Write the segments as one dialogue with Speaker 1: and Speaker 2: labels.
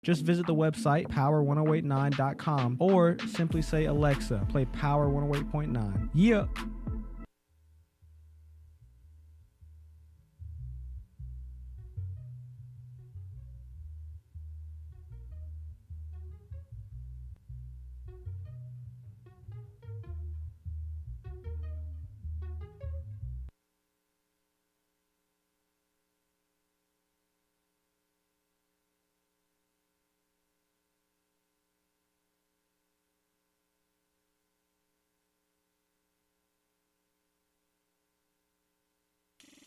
Speaker 1: Just visit the website power1089.com or simply say, Alexa, play Power 108.9. Yeah.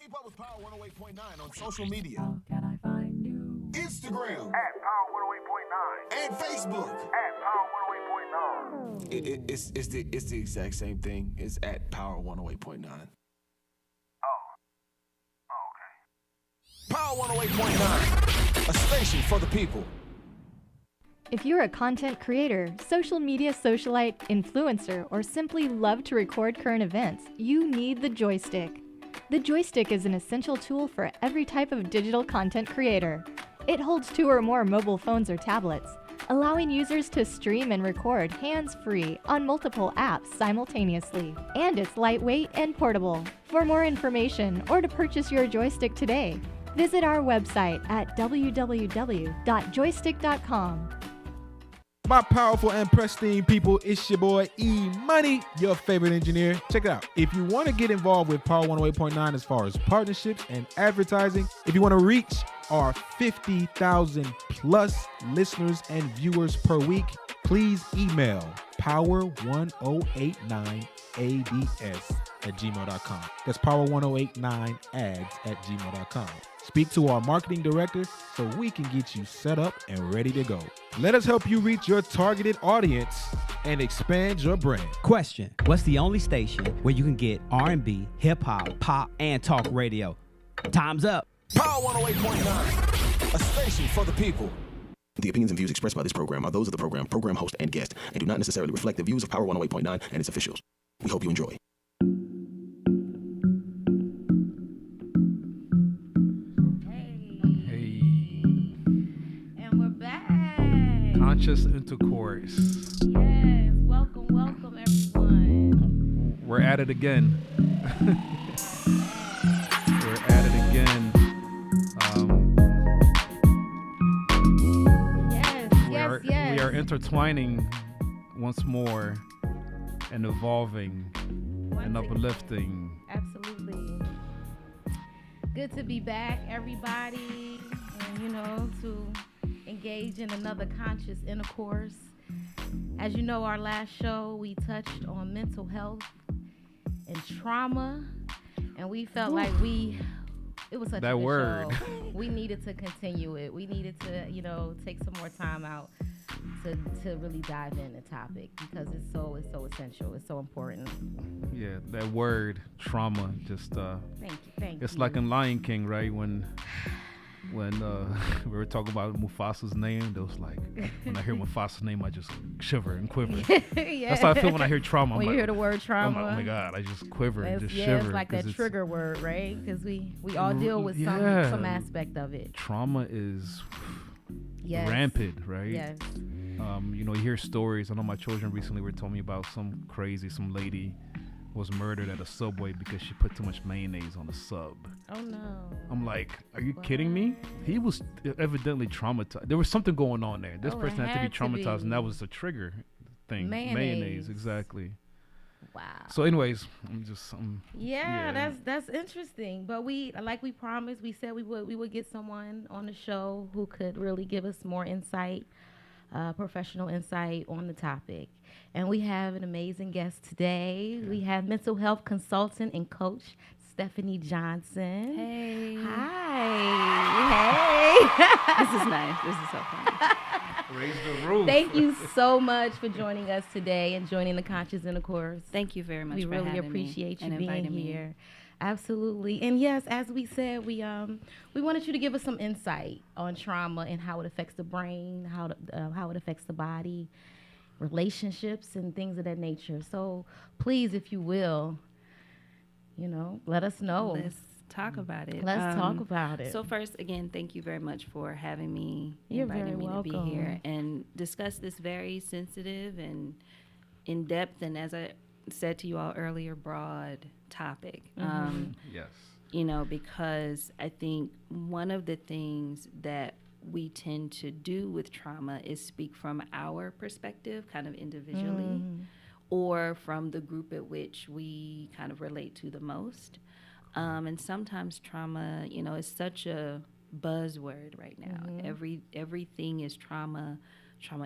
Speaker 2: Keep up with Power 108.9 on social media.
Speaker 3: How can I find you?
Speaker 2: Instagram
Speaker 4: at Power 108.9
Speaker 2: and Facebook
Speaker 4: at Power 108.9.
Speaker 2: It's the exact same thing. It's at Power 108.9.
Speaker 4: Okay.
Speaker 2: Power 108.9, a station for the people.
Speaker 5: If you're a content creator, social media socialite, influencer, or simply love to record current events, you need the joystick. The joystick is an essential tool for every type of digital content creator. It holds 2 or more mobile phones or tablets, allowing users to stream and record hands-free on multiple apps simultaneously. And it's lightweight and portable. For more information or to purchase your joystick today, visit our website at www.joystick.com.
Speaker 6: My powerful and pristine people, it's your boy E-Money, your favorite engineer. Check it out. If you want to get involved with Power 108.9 as far as partnerships and advertising, if you want to reach our 50,000 plus listeners and viewers per week, please email power1089ads@gmail.com. That's power1089ads@gmail.com. Speak to our marketing director so we can get you set up and ready to go. Let us help you reach your targeted audience and expand your brand.
Speaker 7: Question: what's the only station where you can get R&B, hip hop, pop, and talk radio? Time's up.
Speaker 2: Power 108.9, a station for the people. The opinions and views expressed by this program are those of the program host, and guest, and do not necessarily reflect the views of Power 108.9 and its officials. We hope you enjoy.
Speaker 8: Conscious Intercourse.
Speaker 9: Yes, welcome everyone.
Speaker 8: We're at it again. We're at it again.
Speaker 9: Yes.
Speaker 8: We are intertwining once more and evolving and uplifting.
Speaker 9: Absolutely. Good to be back, everybody, and to engage in another conscious intercourse. As you know, our last show we touched on mental health and trauma, and we felt like it was such a good
Speaker 8: word.
Speaker 9: show. We needed to continue it. We needed to, take some more time out to really dive in the topic because it's so essential. It's so important.
Speaker 8: Yeah, that word trauma just
Speaker 9: Thank you.
Speaker 8: It's like in Lion King, right? When we were talking about Mufasa's name, there was like, when I hear Mufasa's name, I just shiver and quiver.
Speaker 9: Yeah.
Speaker 8: That's how I feel when I hear trauma.
Speaker 9: When you hear the word
Speaker 8: oh
Speaker 9: trauma.
Speaker 8: my God, I just quiver and just shiver.
Speaker 9: It's like that trigger word, right? Because we all deal with some aspect of it.
Speaker 8: Trauma is rampant, right?
Speaker 9: Yes.
Speaker 8: You hear stories. I know my children recently were telling me about some lady was murdered at a Subway because she put too much mayonnaise on the sub.
Speaker 9: Oh no.
Speaker 8: I'm like, are you kidding me? He was evidently traumatized. There was something going on there. This person had to be traumatized, and that was the trigger thing. Mayonnaise, exactly.
Speaker 9: Wow.
Speaker 8: So anyways,
Speaker 9: that's interesting. But we promised, we said we would get someone on the show who could really give us more insight, professional insight on the topic. And we have an amazing guest today. Yeah. We have mental health consultant and coach Stephanie Johnson.
Speaker 10: Hey.
Speaker 9: Hi. Hey.
Speaker 10: This is nice. This is so fun.
Speaker 8: Raise the roof.
Speaker 9: Thank you so much for joining us today and joining the Conscious Intercourse.
Speaker 10: Thank you very much
Speaker 9: for
Speaker 10: having me.
Speaker 9: We really appreciate you being here.
Speaker 10: Me.
Speaker 9: Absolutely. And yes, as we said, we wanted you to give us some insight on trauma and how it affects the brain, how it affects the body, relationships, and things of that nature. So please, if you will, let us know.
Speaker 10: talk about it.
Speaker 9: Let's talk about it.
Speaker 10: So first, again, thank you very much for having me,
Speaker 9: You're
Speaker 10: inviting
Speaker 9: very
Speaker 10: me
Speaker 9: welcome.
Speaker 10: to be here and discuss this very sensitive and in depth, and as I said to you all earlier, broad topic.
Speaker 8: Yes.
Speaker 10: You know, because I think one of the things that we tend to do with trauma is speak from our perspective, kind of individually, or from the group at which we kind of relate to the most. And sometimes trauma, you know, is such a buzzword right now. Everything is trauma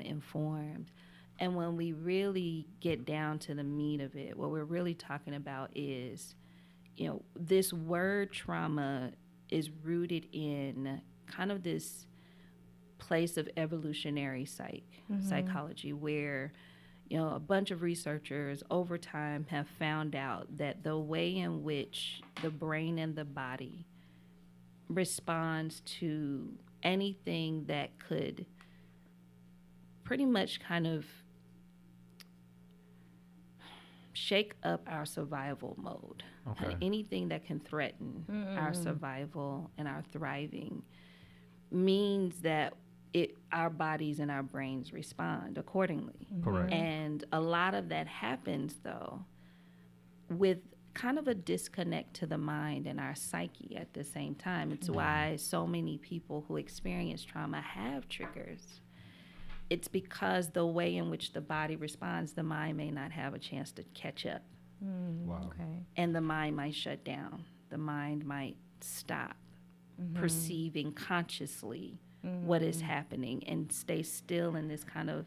Speaker 10: informed. And when we really get down to the meat of it, what we're really talking about is, you know, this word trauma is rooted in kind of this place of evolutionary psychology where, you know, a bunch of researchers over time have found out that the way in which the brain and the body responds to anything that could pretty much kind of shake up our survival mode.
Speaker 8: Okay.
Speaker 10: Anything that can threaten our survival and our thriving means that our bodies and our brains respond accordingly.
Speaker 8: Correct.
Speaker 10: And a lot of that happens, though, with kind of a disconnect to the mind and our psyche at the same time. It's why so many people who experience trauma have triggers. It's because the way in which the body responds, the mind may not have a chance to catch up.
Speaker 8: Wow.
Speaker 9: Okay.
Speaker 10: And the mind might shut down. The mind might stop perceiving consciously what is happening and stay still in this kind of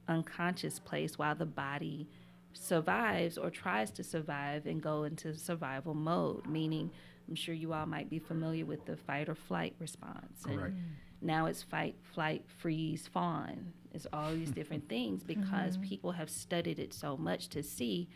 Speaker 10: unconscious place while the body survives or tries to survive and go into survival mode, meaning I'm sure you all might be familiar with the fight or flight response.
Speaker 8: Correct.
Speaker 10: And now it's fight, flight, freeze, fawn. It's all these different things because people have studied it so much to see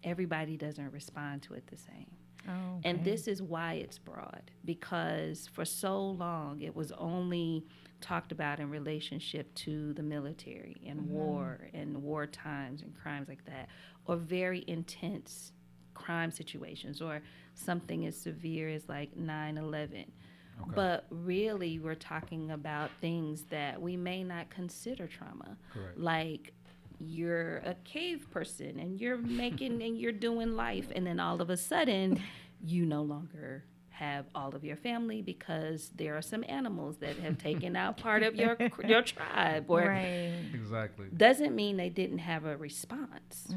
Speaker 10: everybody doesn't respond to it the same.
Speaker 9: Oh, okay.
Speaker 10: And this is why it's broad, because for so long it was only talked about in relationship to the military and war and war times and crimes like that, or very intense crime situations, or something as severe as like 9/11.
Speaker 8: Okay.
Speaker 10: But really, we're talking about things that we may not consider trauma.
Speaker 8: Correct.
Speaker 10: Like you're a cave person and you're making and you're doing life, and then all of a sudden you no longer have all of your family because there are some animals that have taken out part of your tribe, or
Speaker 8: Exactly.
Speaker 10: doesn't mean they didn't have a response.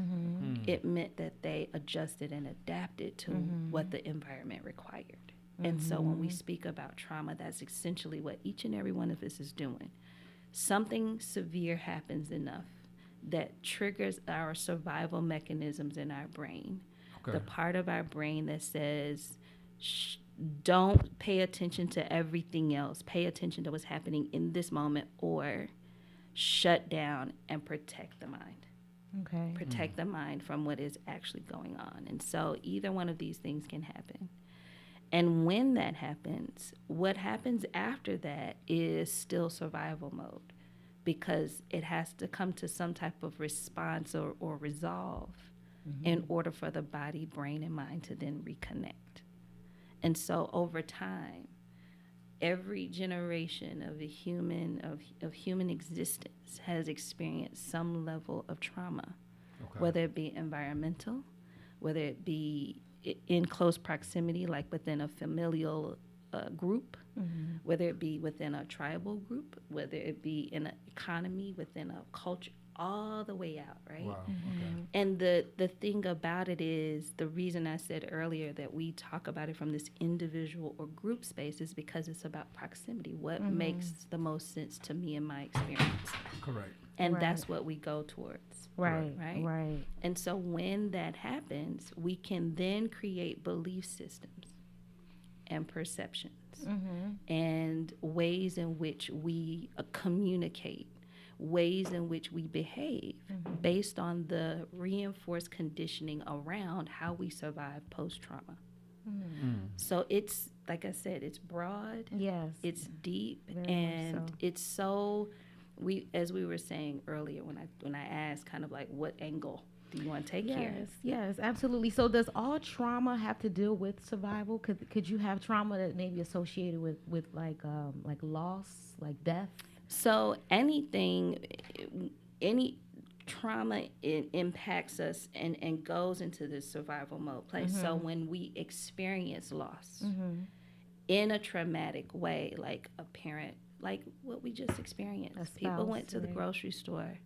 Speaker 10: It meant that they adjusted and adapted to what the environment required. And so when we speak about trauma, that's essentially what each and every one of us is doing. Something severe happens enough that triggers our survival mechanisms in our brain.
Speaker 8: Okay.
Speaker 10: The part of our brain that says, don't pay attention to everything else. Pay attention to what's happening in this moment, or shut down and protect the mind.
Speaker 9: Okay.
Speaker 10: Protect the mind from what is actually going on. And so either one of these things can happen. And when that happens, what happens after that is still survival mode, because it has to come to some type of response or resolve in order for the body, brain, and mind to then reconnect. And so over time, every generation of a human of human existence has experienced some level of trauma, whether it be environmental, whether it be in close proximity, like within a familial group, whether it be within a tribal group, whether it be in an economy, within a culture, all the way out, right?
Speaker 8: Wow. Okay.
Speaker 10: And the thing about it is, the reason I said earlier that we talk about it from this individual or group space is because it's about proximity. What makes the most sense to me in my experience?
Speaker 8: Correct.
Speaker 10: And that's what we go towards.
Speaker 9: Right.
Speaker 10: And so when that happens, we can then create belief systems and perceptions and ways in which we communicate, ways in which we behave based on the reinforced conditioning around how we survive post-trauma. So it's, like I said, it's broad,
Speaker 9: Yes.
Speaker 10: it's deep,
Speaker 9: Very
Speaker 10: and
Speaker 9: much so.
Speaker 10: it's so as we were saying earlier, when I asked kind of like what angle do you want to take here?
Speaker 9: Yes, absolutely. So does all trauma have to deal with survival? Could you have trauma that may be associated with like loss, like death?
Speaker 10: So any trauma, it impacts us and goes into the survival mode place. Mm-hmm. So when we experience loss in a traumatic way, like a parent, like what we just experienced, people went to the grocery store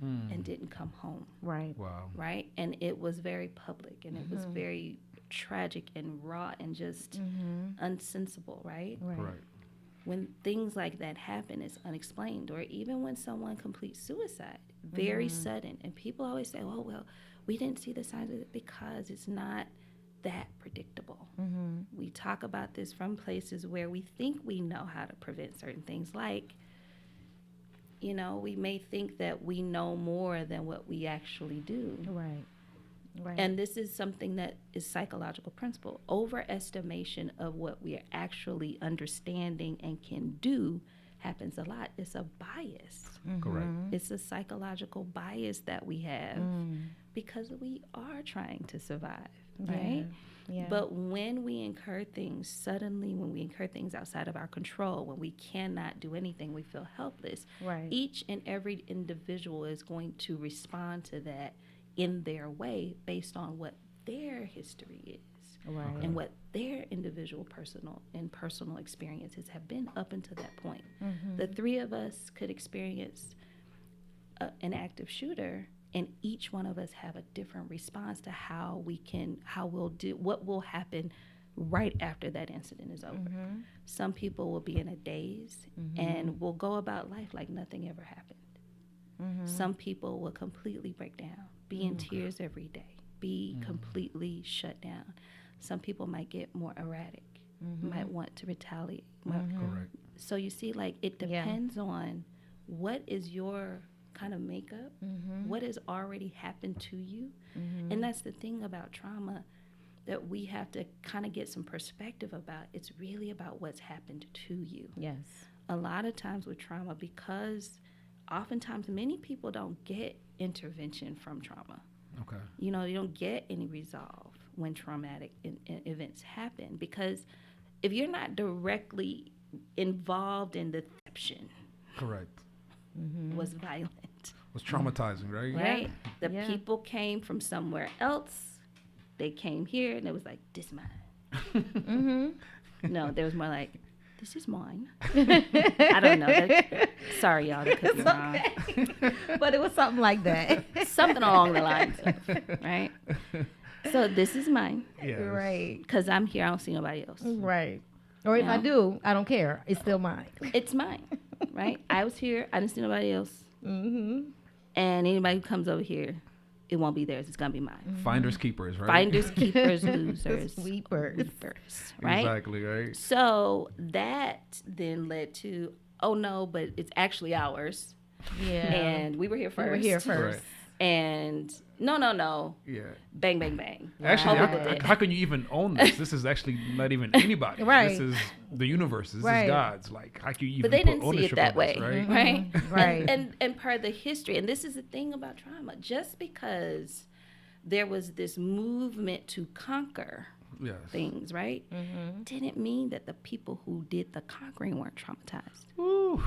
Speaker 10: and didn't come home.
Speaker 9: Right.
Speaker 8: Wow.
Speaker 10: Right. And it was very public, and it was very tragic and raw and just unsensible. Right.
Speaker 8: Right.
Speaker 10: When things like that happen, it's unexplained. Or even when someone completes suicide, very sudden. And people always say, oh, well, we didn't see the signs of it, because it's not that predictable. We talk about this from places where we think we know how to prevent certain things. Like, you know, we may think that we know more than what we actually do.
Speaker 9: Right. Right.
Speaker 10: And this is something that is psychological principle. Overestimation of what we are actually understanding and can do happens a lot. It's a bias.
Speaker 8: Correct.
Speaker 10: It's a psychological bias that we have because we are trying to survive, right?
Speaker 9: Yeah.
Speaker 10: But when we incur things suddenly, when we incur things outside of our control, when we cannot do anything, we feel helpless.
Speaker 9: Right.
Speaker 10: Each and every individual is going to respond to that in their way based on what their history is, and what their individual personal experiences have been up until that point. The three of us could experience an active shooter, and each one of us have a different response to what will happen right after that incident is over. Some people will be in a daze and will go about life like nothing ever happened. Some people will completely break down, be in tears every day, be completely shut down. Some people might get more erratic, might want to retaliate.
Speaker 8: Correct.
Speaker 10: So you see, like, it depends on what is your kind of makeup, what has already happened to you. And that's the thing about trauma that we have to kind of get some perspective about. It's really about what's happened to you.
Speaker 9: Yes.
Speaker 10: A lot of times with trauma, because oftentimes many people don't get intervention from trauma.
Speaker 8: Okay.
Speaker 10: You know, you don't get any resolve when traumatic events happen, because if you're not directly involved in the deception,
Speaker 8: correct,
Speaker 10: was violent,
Speaker 8: was traumatizing, right?
Speaker 10: Right. The people came from somewhere else. They came here and it was like, this mine. No, there was more like, this is mine. I don't know. Sorry, y'all. That could be wrong.
Speaker 9: But it was something like that.
Speaker 10: Something along the lines of, right? So this is mine.
Speaker 8: Yes.
Speaker 9: Right.
Speaker 10: Because I'm here. I don't see nobody else.
Speaker 9: Right. Or if I do, I don't care. It's still mine.
Speaker 10: It's mine, right? I was here. I didn't see nobody else. And anybody who comes over here, it won't be theirs. It's going to be mine.
Speaker 8: Finders keepers, right?
Speaker 10: Finders keepers, losers.
Speaker 9: Sweepers.
Speaker 10: Right?
Speaker 8: Exactly, right?
Speaker 10: So that then led to, oh no, but it's actually ours.
Speaker 9: Yeah.
Speaker 10: And we were here first.
Speaker 8: Right.
Speaker 10: And no.
Speaker 8: Yeah.
Speaker 10: Bang, bang, bang.
Speaker 8: Actually, how can you even own this? This is actually not even anybody.
Speaker 9: Right.
Speaker 8: This is the universe. This is God's. Like, how can you even
Speaker 10: but they
Speaker 8: put
Speaker 10: didn't see
Speaker 8: ownership
Speaker 10: it that
Speaker 8: on
Speaker 10: way,
Speaker 8: this, right?
Speaker 10: right?
Speaker 9: Right.
Speaker 10: And part of the history, and this is the thing about trauma, just because there was this movement to conquer things, right, didn't mean that the people who did the conquering weren't traumatized.
Speaker 8: Ooh.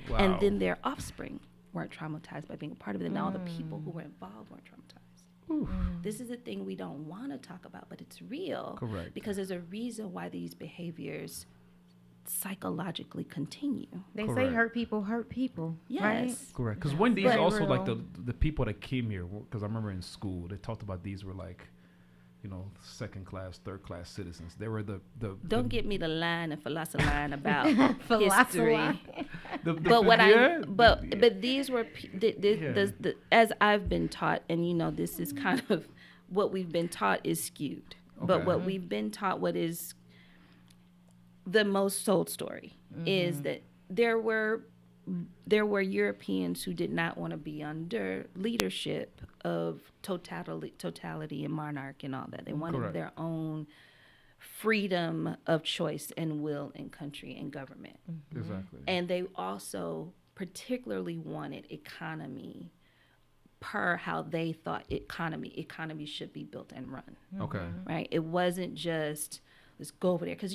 Speaker 8: Wow.
Speaker 10: And then their offspring weren't traumatized by being a part of it, and all the people who were involved weren't traumatized. This is a thing we don't want to talk about, but it's real.
Speaker 8: Correct.
Speaker 10: Because there's a reason why these behaviors psychologically continue.
Speaker 9: They say hurt people hurt people.
Speaker 10: Yes.
Speaker 9: Right?
Speaker 8: Correct. Because when these also, like,
Speaker 9: real.
Speaker 8: the people that came here, because I remember in school, they talked about these were like, you know, second class, third class citizens. They were the
Speaker 10: Don't get me the line and philosophy about history. But these were as I've been taught, and you know, this is kind of what we've been taught is skewed. Okay. But what we've been taught, what is the most told story, is that there were Europeans who did not want to be under leadership of totality and monarch and all that. They wanted their own freedom of choice and will in country and government.
Speaker 8: Exactly.
Speaker 10: And they also particularly wanted economy per how they thought economy should be built and run.
Speaker 8: Okay.
Speaker 10: Right? It wasn't just let's go over there, because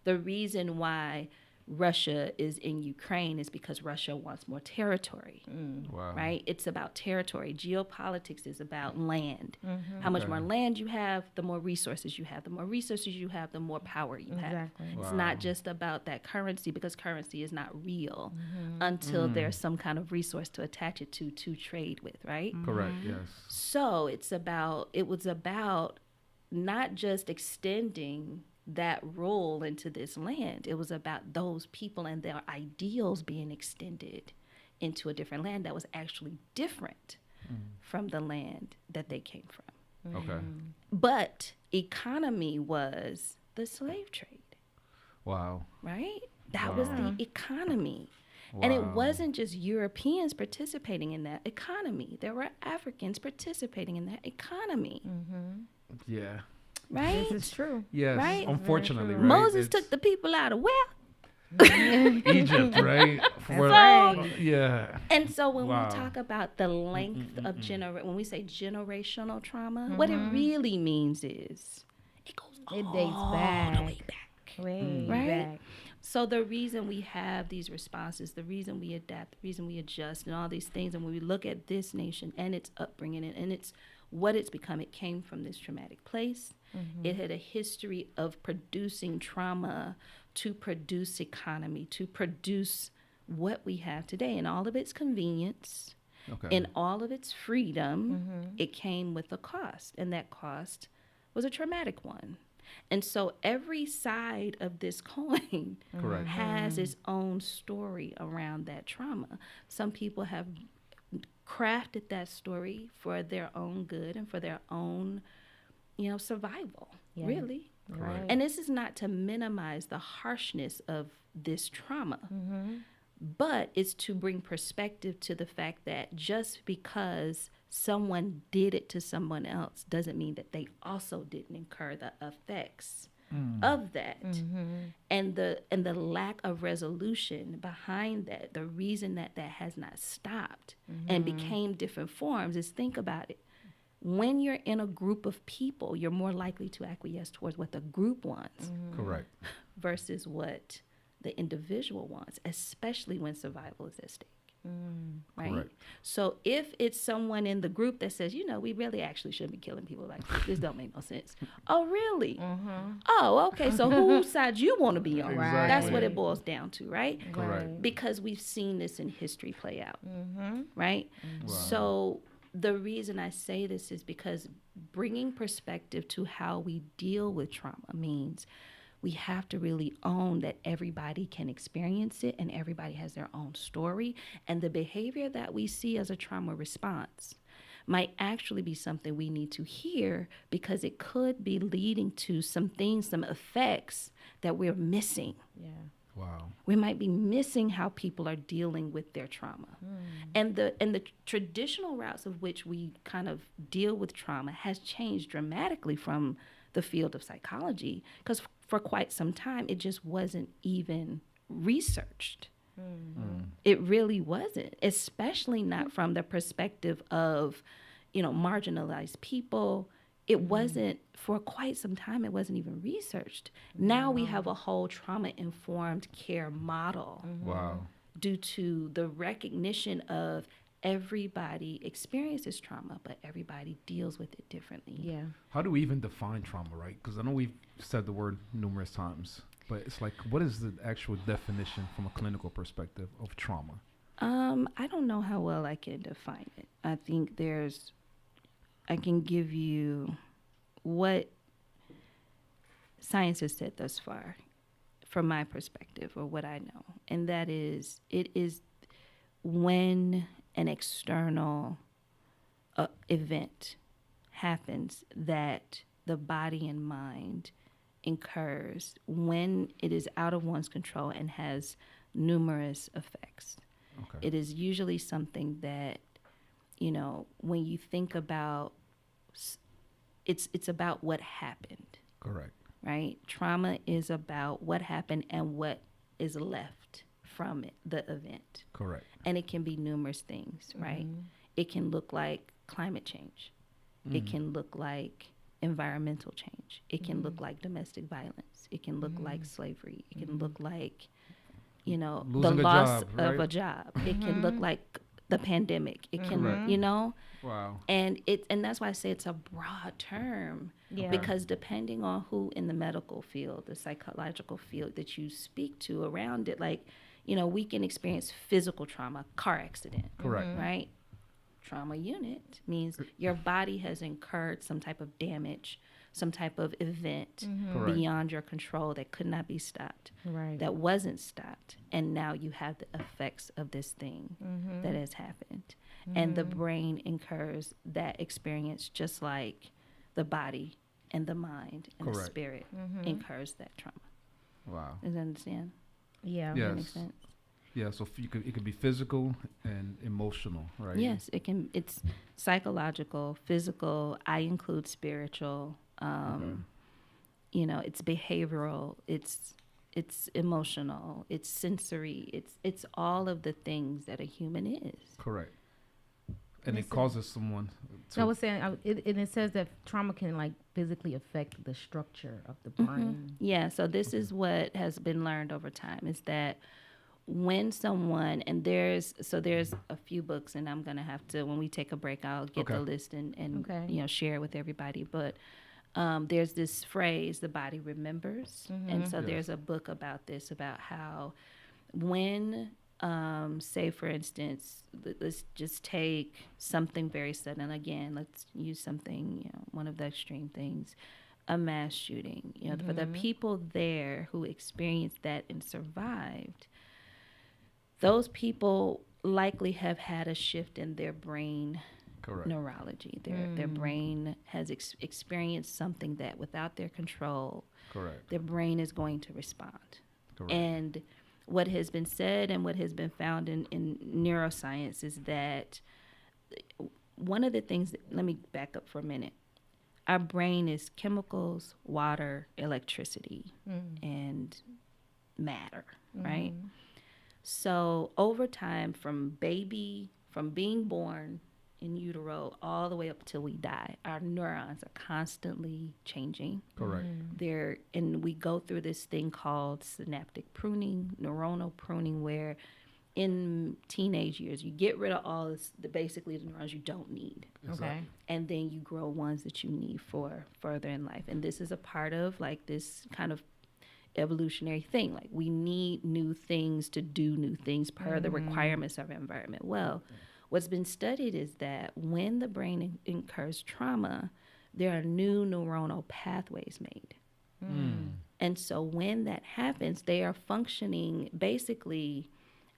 Speaker 10: the reason why Russia is in Ukraine is because Russia wants more territory.
Speaker 8: Wow.
Speaker 10: Right? It's about territory. Geopolitics is about land. How much more land you have, the more resources you have. The more resources you have, the more power you have.
Speaker 9: Exactly.
Speaker 10: It's not just about that currency, because currency is not real until there's some kind of resource to attach it to trade with, right?
Speaker 8: Correct, yes.
Speaker 10: So it was about not just extending that role into this land. It was about those people and their ideals being extended into a different land that was actually different from the land that they came from.
Speaker 8: Okay.
Speaker 10: But economy was the slave trade.
Speaker 8: Wow.
Speaker 10: Right? That was the economy. And it wasn't just Europeans participating in that economy. There were Africans participating in that economy.
Speaker 8: Yeah.
Speaker 10: Right?
Speaker 9: This is true.
Speaker 8: Yes.
Speaker 10: Right?
Speaker 8: Unfortunately, right?
Speaker 10: Moses took the people out of where?
Speaker 8: Egypt, right? Yeah.
Speaker 10: And so when we talk about the length of when we say generational trauma, what it really means is it goes all
Speaker 9: It dates back.
Speaker 10: the way back.
Speaker 9: Way
Speaker 10: Right?
Speaker 9: back.
Speaker 10: So the reason we have these responses, the reason we adapt, the reason we adjust and all these things, and when we look at this nation and its upbringing and its what it's become, it came from this traumatic place. It had a history of producing trauma to produce economy, to produce what we have today. And all of its convenience, in all of its freedom, it came with a cost. And that cost was a traumatic one. And so every side of this coin has its own story around that trauma. Some people have crafted that story for their own good and for their own, survival, really.
Speaker 9: Right.
Speaker 10: And this is not to minimize the harshness of this trauma, but it's to bring perspective to the fact that just because someone did it to someone else doesn't mean that they also didn't incur the effects of that. And the lack of resolution behind that, the reason that has not stopped and became different forms is, think about it. When you're in a group of people, you're more likely to acquiesce towards what the group wants
Speaker 8: Correct.
Speaker 10: versus what the individual wants, especially when survival is at stake. Right?
Speaker 8: Correct.
Speaker 10: So if it's someone in the group that says, we really actually shouldn't be killing people like this. This don't make no sense. Oh, really? Oh, okay. So whose side you want to be on?
Speaker 8: Exactly.
Speaker 10: That's what it boils down to, right?
Speaker 8: Correct.
Speaker 10: Because we've seen this in history play out, right?
Speaker 8: Wow.
Speaker 10: So the reason I say this is because bringing perspective to how we deal with trauma means we have to really own that everybody can experience it and everybody has their own story. And the behavior that we see as a trauma response might actually be something we need to hear, because it could be leading to some things, some effects that we're missing.
Speaker 9: Yeah.
Speaker 8: Wow.
Speaker 10: We might be missing how people are dealing with their trauma. And the traditional routes of which we kind of deal with trauma has changed dramatically from the field of psychology, because for quite some time it just wasn't even researched. It really wasn't, especially not from the perspective of, marginalized people. It wasn't, for quite some time, it wasn't even researched. Now we have a whole trauma-informed care model.
Speaker 8: Wow.
Speaker 10: Due to the recognition of everybody experiences trauma, but everybody deals with it differently.
Speaker 9: Yeah.
Speaker 8: How do we even define trauma, right? Because I know we've said the word numerous times, but it's like, what is the actual definition from a clinical perspective of trauma?
Speaker 10: I don't know how well I can define it. I think I can give you what science has said thus far from my perspective, or what I know. And that is, it is when an external event happens that the body and mind incurs, when it is out of one's control and has numerous effects.
Speaker 8: Okay.
Speaker 10: It is usually something that, when you think about, it's about what happened.
Speaker 8: Correct.
Speaker 10: right? Trauma is about what happened and what is left from it, the event.
Speaker 6: Correct.
Speaker 10: And it can be numerous things, right? It can look like climate change. It can look like environmental change. It can look like domestic violence. It can look like slavery. It can look like, you know,
Speaker 8: Losing
Speaker 10: the
Speaker 8: a
Speaker 10: loss
Speaker 8: job,
Speaker 10: of
Speaker 8: right?
Speaker 10: a job. It can look like the pandemic. It can, you know,
Speaker 8: Wow.
Speaker 10: and that's why I say it's a broad term, because depending on who in the medical field, the psychological field that you speak to around it, like, you know, we can experience physical trauma, car accident,
Speaker 8: Correct.
Speaker 10: right? Trauma unit means your body has incurred some type of damage, some type of event
Speaker 8: Correct.
Speaker 10: beyond your control that could not be stopped, that wasn't stopped. And now you have the effects of this thing that has happened. And the brain incurs that experience just like the body and the mind and the spirit incurs that trauma.
Speaker 8: Wow.
Speaker 10: Does that understand?
Speaker 9: Yeah.
Speaker 8: Yes.
Speaker 10: That makes sense.
Speaker 8: Yeah, so it could be physical and emotional, right?
Speaker 10: Yes, it can. It's psychological, physical. I include spiritual. You know, it's behavioral. It's emotional. It's sensory. It's all of the things that a human is.
Speaker 8: Correct. And it causes someone to...
Speaker 9: I was saying, it says that trauma can like physically affect the structure of the brain.
Speaker 10: Yeah, so this is what has been learned over time, is that when someone, and there's a few books, and I'm going to have to, when we take a break, I'll get the list and you know, share it with everybody. But there's this phrase, the body remembers. And so there's a book about this, about how when... say, for instance, let's just take something very sudden. Again, let's use something, you know, one of the extreme things, a mass shooting. You know, for the people there who experienced that and survived, those people likely have had a shift in their brain neurology. Their brain has experienced something that without their control, their brain is going to respond. And what has been said and what has been found in neuroscience is that one of the things let me back up for a minute. Our brain is chemicals, water, electricity, and matter, right? So over time, from being born in utero all the way up till we die, our neurons are constantly changing.
Speaker 8: Correct.
Speaker 10: And we go through this thing called synaptic pruning, neuronal pruning, where in teenage years you get rid of all this, basically the neurons you don't need.
Speaker 9: Okay.
Speaker 10: And then you grow ones that you need for further in life. And this is a part of like this kind of evolutionary thing. Like we need new things to do new things per the requirements of our environment. Well, what's been studied is that when the brain incurs trauma, there are new neuronal pathways made. And so when that happens, they are functioning basically,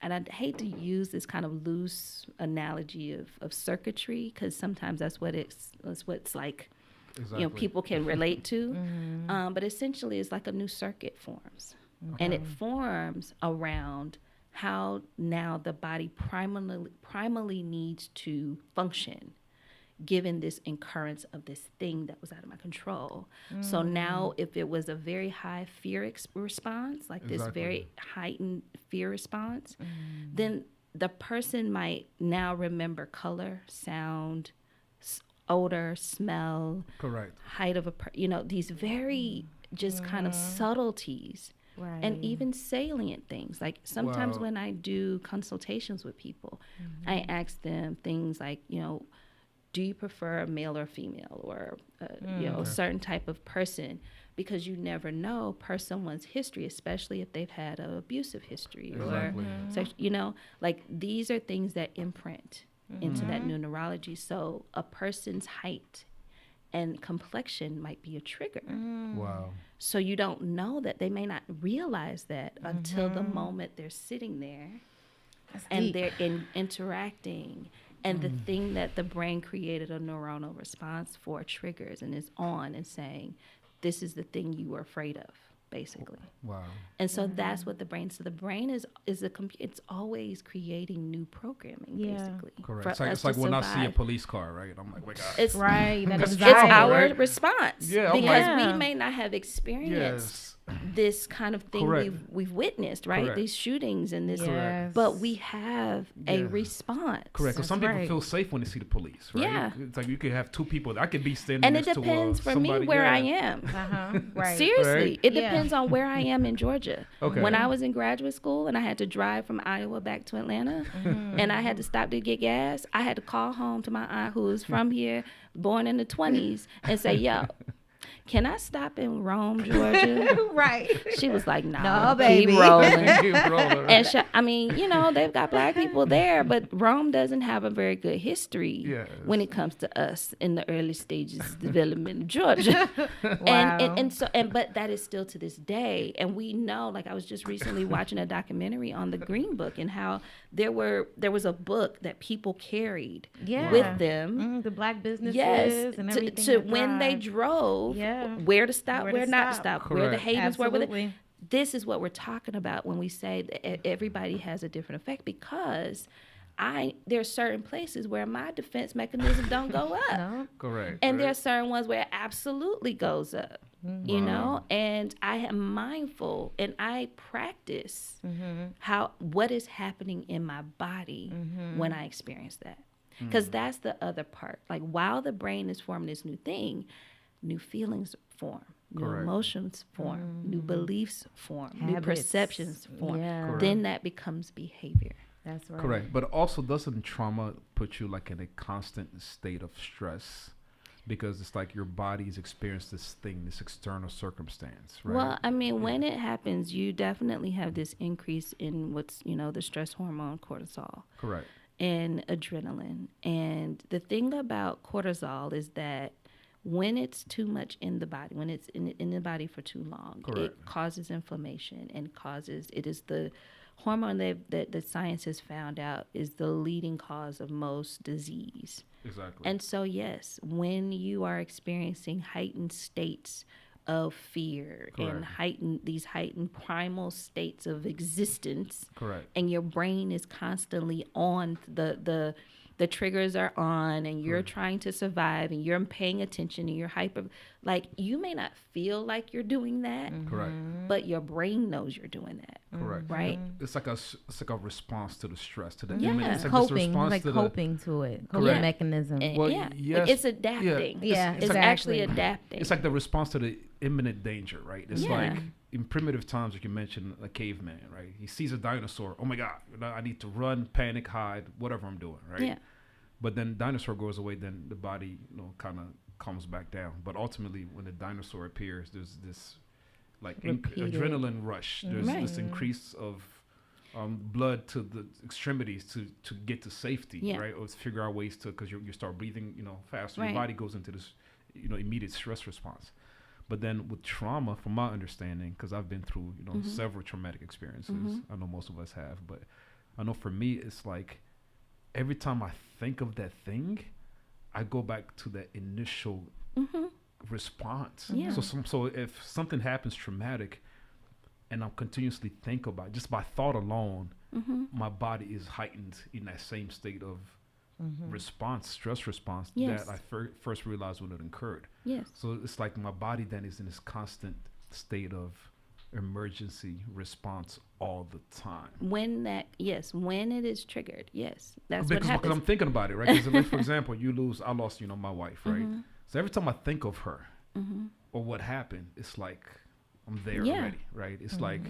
Speaker 10: and I hate to use this kind of loose analogy of circuitry, because sometimes that's what's like, you know, people can relate to. But essentially it's like a new circuit forms. And it forms around how now the body primarily needs to function given this incurrence of this thing that was out of my control. So now if it was a very high fear response, like this very heightened fear response, then the person might now remember color, sound, odor, smell, height of you know, these very just kind of subtleties. Right. And even salient things. Like sometimes when I do consultations with people, I ask them things like, you know, do you prefer a male or female, or, you know, a certain type of person? Because you never know per someone's history, especially if they've had an abusive history or, you know, like these are things that imprint into that new neurology. So a person's height and complexion might be a trigger.
Speaker 8: Wow.
Speaker 10: So you don't know that. They may not realize that until the moment they're sitting there. And they're interacting. And the thing that the brain created a neuronal response for triggers and is on and saying, this is the thing you were afraid of. basically.
Speaker 8: Wow.
Speaker 10: And so that's what the brain. So the brain is it's always creating new programming, basically.
Speaker 8: Correct. It's like when I see a police car, right? I'm like, wait,
Speaker 10: it's
Speaker 9: right.
Speaker 10: It's our
Speaker 8: right?
Speaker 10: response.
Speaker 8: Yeah,
Speaker 10: because we may not have experienced this kind of thing we've witnessed, right?
Speaker 8: Correct.
Speaker 10: These shootings and this,
Speaker 9: Yes.
Speaker 10: but we have a response.
Speaker 8: Correct. Because some people feel safe when they see the police, right?
Speaker 10: Yeah.
Speaker 8: It's like you could have two people. I could be standing
Speaker 10: And
Speaker 8: next
Speaker 10: it depends
Speaker 8: to
Speaker 10: for me
Speaker 8: somebody.
Speaker 10: where I am.
Speaker 9: Right.
Speaker 10: Seriously,
Speaker 8: Right.
Speaker 10: it depends on where I am in Georgia.
Speaker 8: Okay.
Speaker 10: When I was in graduate school and I had to drive from Iowa back to Atlanta, and I had to stop to get gas, I had to call home to my aunt who was from here, born in the 20s, and say, "Yo, can I stop in Rome, Georgia?"
Speaker 9: Right.
Speaker 10: She was like, "No,
Speaker 9: baby.
Speaker 10: keep rolling."
Speaker 8: Keep rolling.
Speaker 10: And I mean, you know, they've got black people there, but Rome doesn't have a very good history when it comes to us in the early stages of development in Georgia. But that is still to this day. And we know, like I was just recently watching a documentary on the Green Book and how there was a book that people carried with them.
Speaker 9: The black businesses and everything.
Speaker 10: To when they drove, where to stop, where not to stop, where the havens were. This is what we're talking about when we say that everybody has a different effect, because there are certain places where my defense mechanism don't go up.
Speaker 9: No.
Speaker 8: Correct.
Speaker 10: And there are certain ones where it absolutely goes up, you know, and I am mindful and I practice what is happening in my body when I experience that. Because that's the other part. Like, while the brain is forming this new thing, new feelings form, new emotions form, new beliefs form, new perceptions form.
Speaker 9: Yeah.
Speaker 10: Then that becomes behavior.
Speaker 9: That's right.
Speaker 8: Correct. But also, doesn't trauma put you like in a constant state of stress? Because it's like your body's experienced this thing, this external circumstance, right?
Speaker 10: Well, I mean, when it happens, you definitely have this increase in what's, the stress hormone cortisol.
Speaker 8: Correct.
Speaker 10: And adrenaline. And the thing about cortisol is that when it's too much in the body, when it's in the body for too long, it causes inflammation and it is the hormone that the science has found out is the leading cause of most disease.
Speaker 8: Exactly.
Speaker 10: And so, yes, when you are experiencing heightened states of fear and heightened primal states of existence, and your brain is constantly on the triggers are on, and you're trying to survive, and you're paying attention, and you're you may not feel like you're doing that, but your brain knows you're doing that.
Speaker 8: Correct.
Speaker 10: Right.
Speaker 8: It's like a response to the stress, to the
Speaker 9: it's
Speaker 8: like
Speaker 9: coping, coping to it, coping mechanism.
Speaker 10: It's adapting. It's actually adapting.
Speaker 8: It's like the response to the imminent danger, right? It's like in primitive times, like you mentioned, a caveman, right? He sees a dinosaur. Oh my God, I need to run, panic, hide, whatever I'm doing, right? Yeah. But then dinosaur goes away, then the body, kind of comes back down. But ultimately, when the dinosaur appears, there's this like adrenaline rush. There's this increase of blood to the extremities to get to safety, right? Or to figure out ways to, because you start breathing, faster. Your body goes into this, immediate stress response. But then with trauma, from my understanding, because I've been through, several traumatic experiences. I know most of us have, but I know for me, it's like every time I think of that thing, I go back to that initial response. Yeah. So if something happens traumatic, and I'm continuously think about it, just by thought alone, my body is heightened in that same state of stress response that I first realized when it occurred. Yes. So it's like my body then is in this constant state of emergency response all the time.
Speaker 10: When it is triggered, that's what happens.
Speaker 8: Because I'm thinking about it, right? Because like, for example, I lost, my wife, right? So every time I think of her or what happened, it's like I'm there already, right? It's like,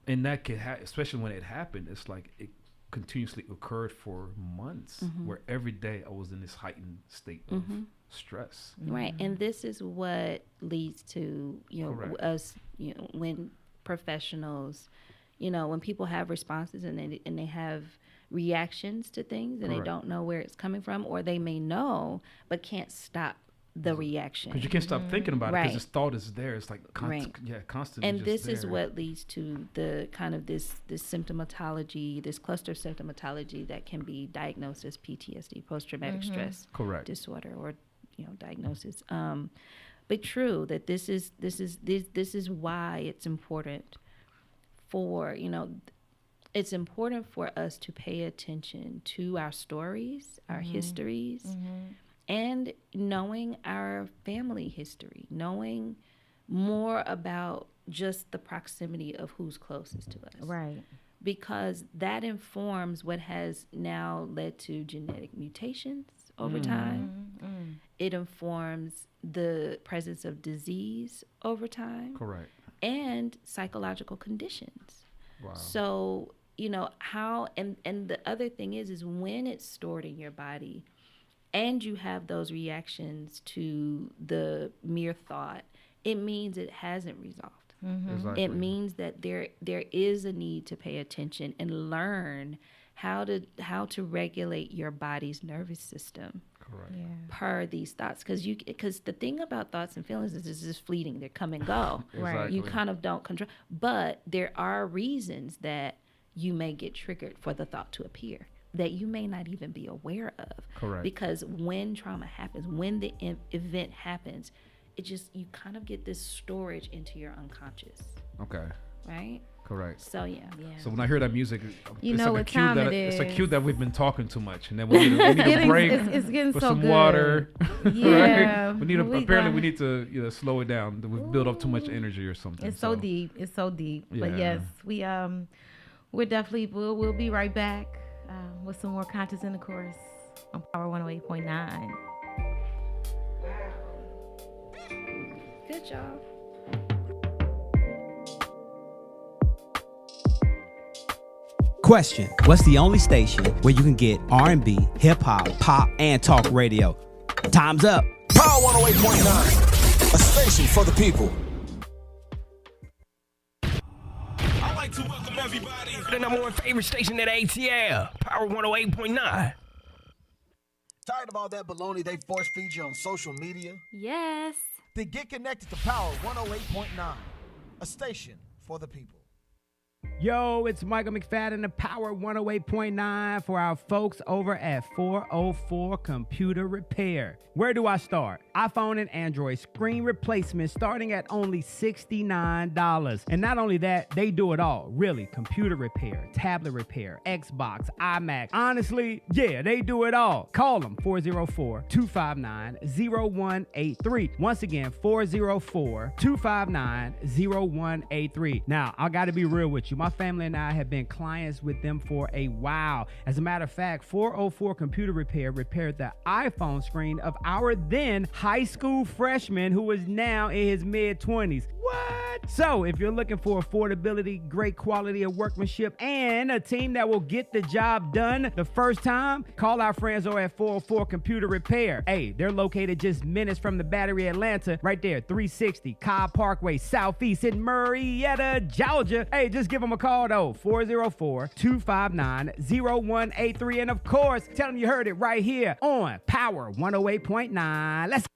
Speaker 8: and that can especially when it happened, it's like it continuously occurred for months where every day I was in this heightened state of stress.
Speaker 10: Right. And this is what leads to, us, when professionals, when people have responses and they have reactions to things and they don't know where it's coming from, or they may know but can't stop the reaction.
Speaker 8: Because you can't stop thinking about it, because this thought is there. It's like constantly.
Speaker 10: And this
Speaker 8: there.
Speaker 10: is what leads to the kind of this symptomatology, this cluster of symptomatology that can be diagnosed as PTSD, post-traumatic stress disorder, or diagnosis. but true that this is why it's important for, it's important for us to pay attention to our stories, our histories, and knowing our family history, knowing more about just the proximity of who's closest to us.
Speaker 9: Right.
Speaker 10: Because that informs what has now led to genetic mutations over time. It informs the presence of disease over time.
Speaker 8: Correct.
Speaker 10: And psychological conditions.
Speaker 8: Wow.
Speaker 10: So, how, and the other thing is when it's stored in your body and you have those reactions to the mere thought, it means it hasn't resolved.
Speaker 8: Exactly.
Speaker 10: It means that there is a need to pay attention and learn how to regulate your body's nervous system.
Speaker 8: Correct.
Speaker 9: Yeah.
Speaker 10: Per these thoughts, because the thing about thoughts and feelings is it's just fleeting. They come and go.
Speaker 8: Right.
Speaker 10: You kind of don't control. But there are reasons that you may get triggered for the thought to appear that you may not even be aware of.
Speaker 8: Correct.
Speaker 10: Because when trauma happens, when the event happens, you kind of get this storage into your unconscious.
Speaker 8: Okay.
Speaker 10: Right?
Speaker 8: Correct.
Speaker 10: So yeah.
Speaker 8: So when I hear that music,
Speaker 9: you know what time it is.
Speaker 8: It's a cue that we've been talking too much, and then we need a break.
Speaker 9: It's getting
Speaker 8: for
Speaker 9: so
Speaker 8: some
Speaker 9: good.
Speaker 8: Water.
Speaker 9: Yeah.
Speaker 8: Right? We need to slow it down. We've built up too much energy or something.
Speaker 9: It's so deep. It's so deep.
Speaker 8: Yeah.
Speaker 9: But yes, we're definitely we'll be right back with some more conscious intercourse on Power 108.9.
Speaker 10: Good job.
Speaker 7: Question: what's the only station where you can get R&B, hip hop, pop, and talk radio? Time's up.
Speaker 2: Power 108.9, a station for the people.
Speaker 11: I'd like to welcome everybody to the number one favorite station at ATL, Power 108.9.
Speaker 12: Tired of all that baloney they force feed you on social media?
Speaker 13: Yes.
Speaker 12: Then get connected to Power 108.9, a station for the people.
Speaker 1: Yo, it's Michael McFadden of Power 108.9 for our folks over at 404 Computer Repair. Where do I start? iPhone and Android screen replacement starting at only $69. And not only that, they do it all. Really, computer repair, tablet repair, Xbox, iMac. Honestly, yeah, they do it all. Call them 404-259-0183. Once again, 404-259-0183. Now, I got to be real with you. My family and I have been clients with them for a while. As a matter of fact, 404 Computer Repair repaired the iPhone screen of our then high school freshman who is now in his mid-20s. What? So, if you're looking for affordability, great quality of workmanship, and a team that will get the job done the first time, call our friends over at 404 Computer Repair. Hey, they're located just minutes from the Battery, Atlanta, right there, 360 Cobb Parkway, Southeast in Marietta, Georgia. Hey, just give them a call, though, 404-259-0183. And, of course, tell them you heard it right here on Power 108.9. Let's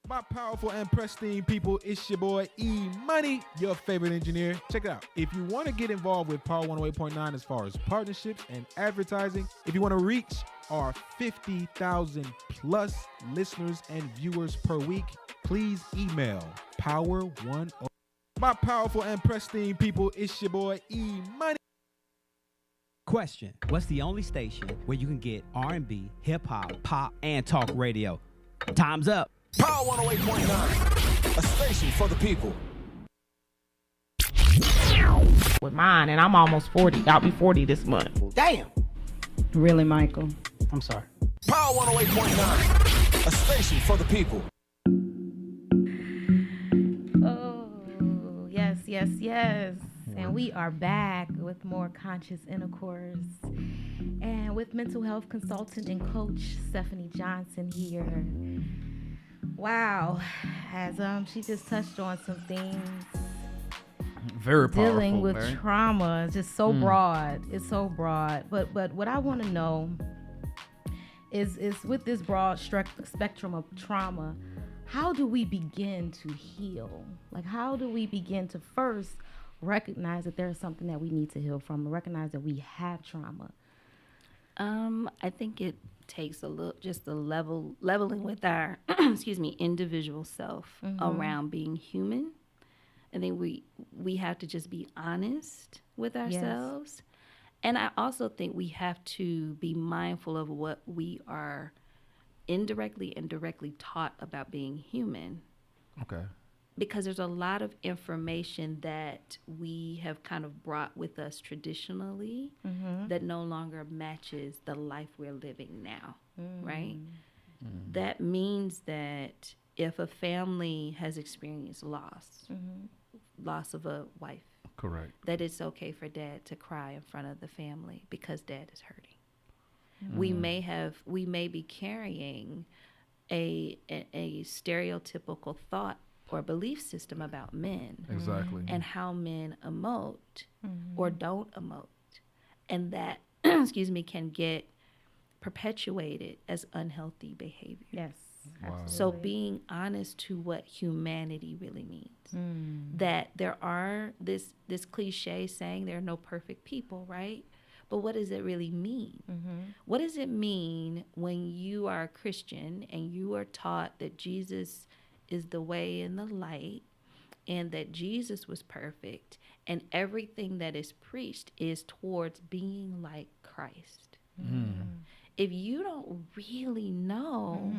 Speaker 6: My powerful and pristine people, it's your boy E-Money, your favorite engineer. Check it out. If you want to get involved with Power 108.9 as far as partnerships and advertising, if you want to reach our 50,000 plus listeners and viewers per week, please email Power10. My powerful and pristine people, it's your boy E-Money.
Speaker 7: Question: what's the only station where you can get R&B, hip hop, pop, and talk radio? Time's up.
Speaker 2: Power 108.9, a station for the people.
Speaker 14: With mine, and I'm almost 40. I'll be 40 this month.
Speaker 12: Damn.
Speaker 14: Really, Michael? I'm sorry.
Speaker 2: Power 108.9, a station for the people.
Speaker 9: Oh, yes, yes, yes. And we are back with more conscious intercourse. And with mental health consultant and coach Stephanie Johnson here. Wow, as she just touched on some things.
Speaker 8: Very powerful.
Speaker 9: Dealing with
Speaker 8: right?
Speaker 9: trauma is just so broad. It's so broad. But what I want to know is with this broad spectrum of trauma, how do we begin to heal? Like, how do we begin to first recognize that there's something that we need to heal from, recognize that we have trauma?
Speaker 10: I think it takes just a leveling with our, individual self around being human. I think we have to just be honest with ourselves. Yes. And I also think we have to be mindful of what we are indirectly and directly taught about being human.
Speaker 6: Okay.
Speaker 10: Because there's a lot of information that we have kind of brought with us traditionally that no longer matches the life we're living now, right? That means that if a family has experienced loss of a wife,
Speaker 8: correct,
Speaker 10: that it's okay for dad to cry in front of the family because dad is hurting. We may be carrying a stereotypical thought or belief system about men.
Speaker 8: Exactly.
Speaker 10: And how men emote or don't emote. And that, can get perpetuated as unhealthy behavior.
Speaker 9: Yes.
Speaker 10: Wow. So being honest to what humanity really means. That there are this cliche saying there are no perfect people, right? But what does it really mean? What does it mean when you are a Christian and you are taught that Jesus is the way and the light, and that Jesus was perfect, and everything that is preached is towards being like Christ? If you don't really know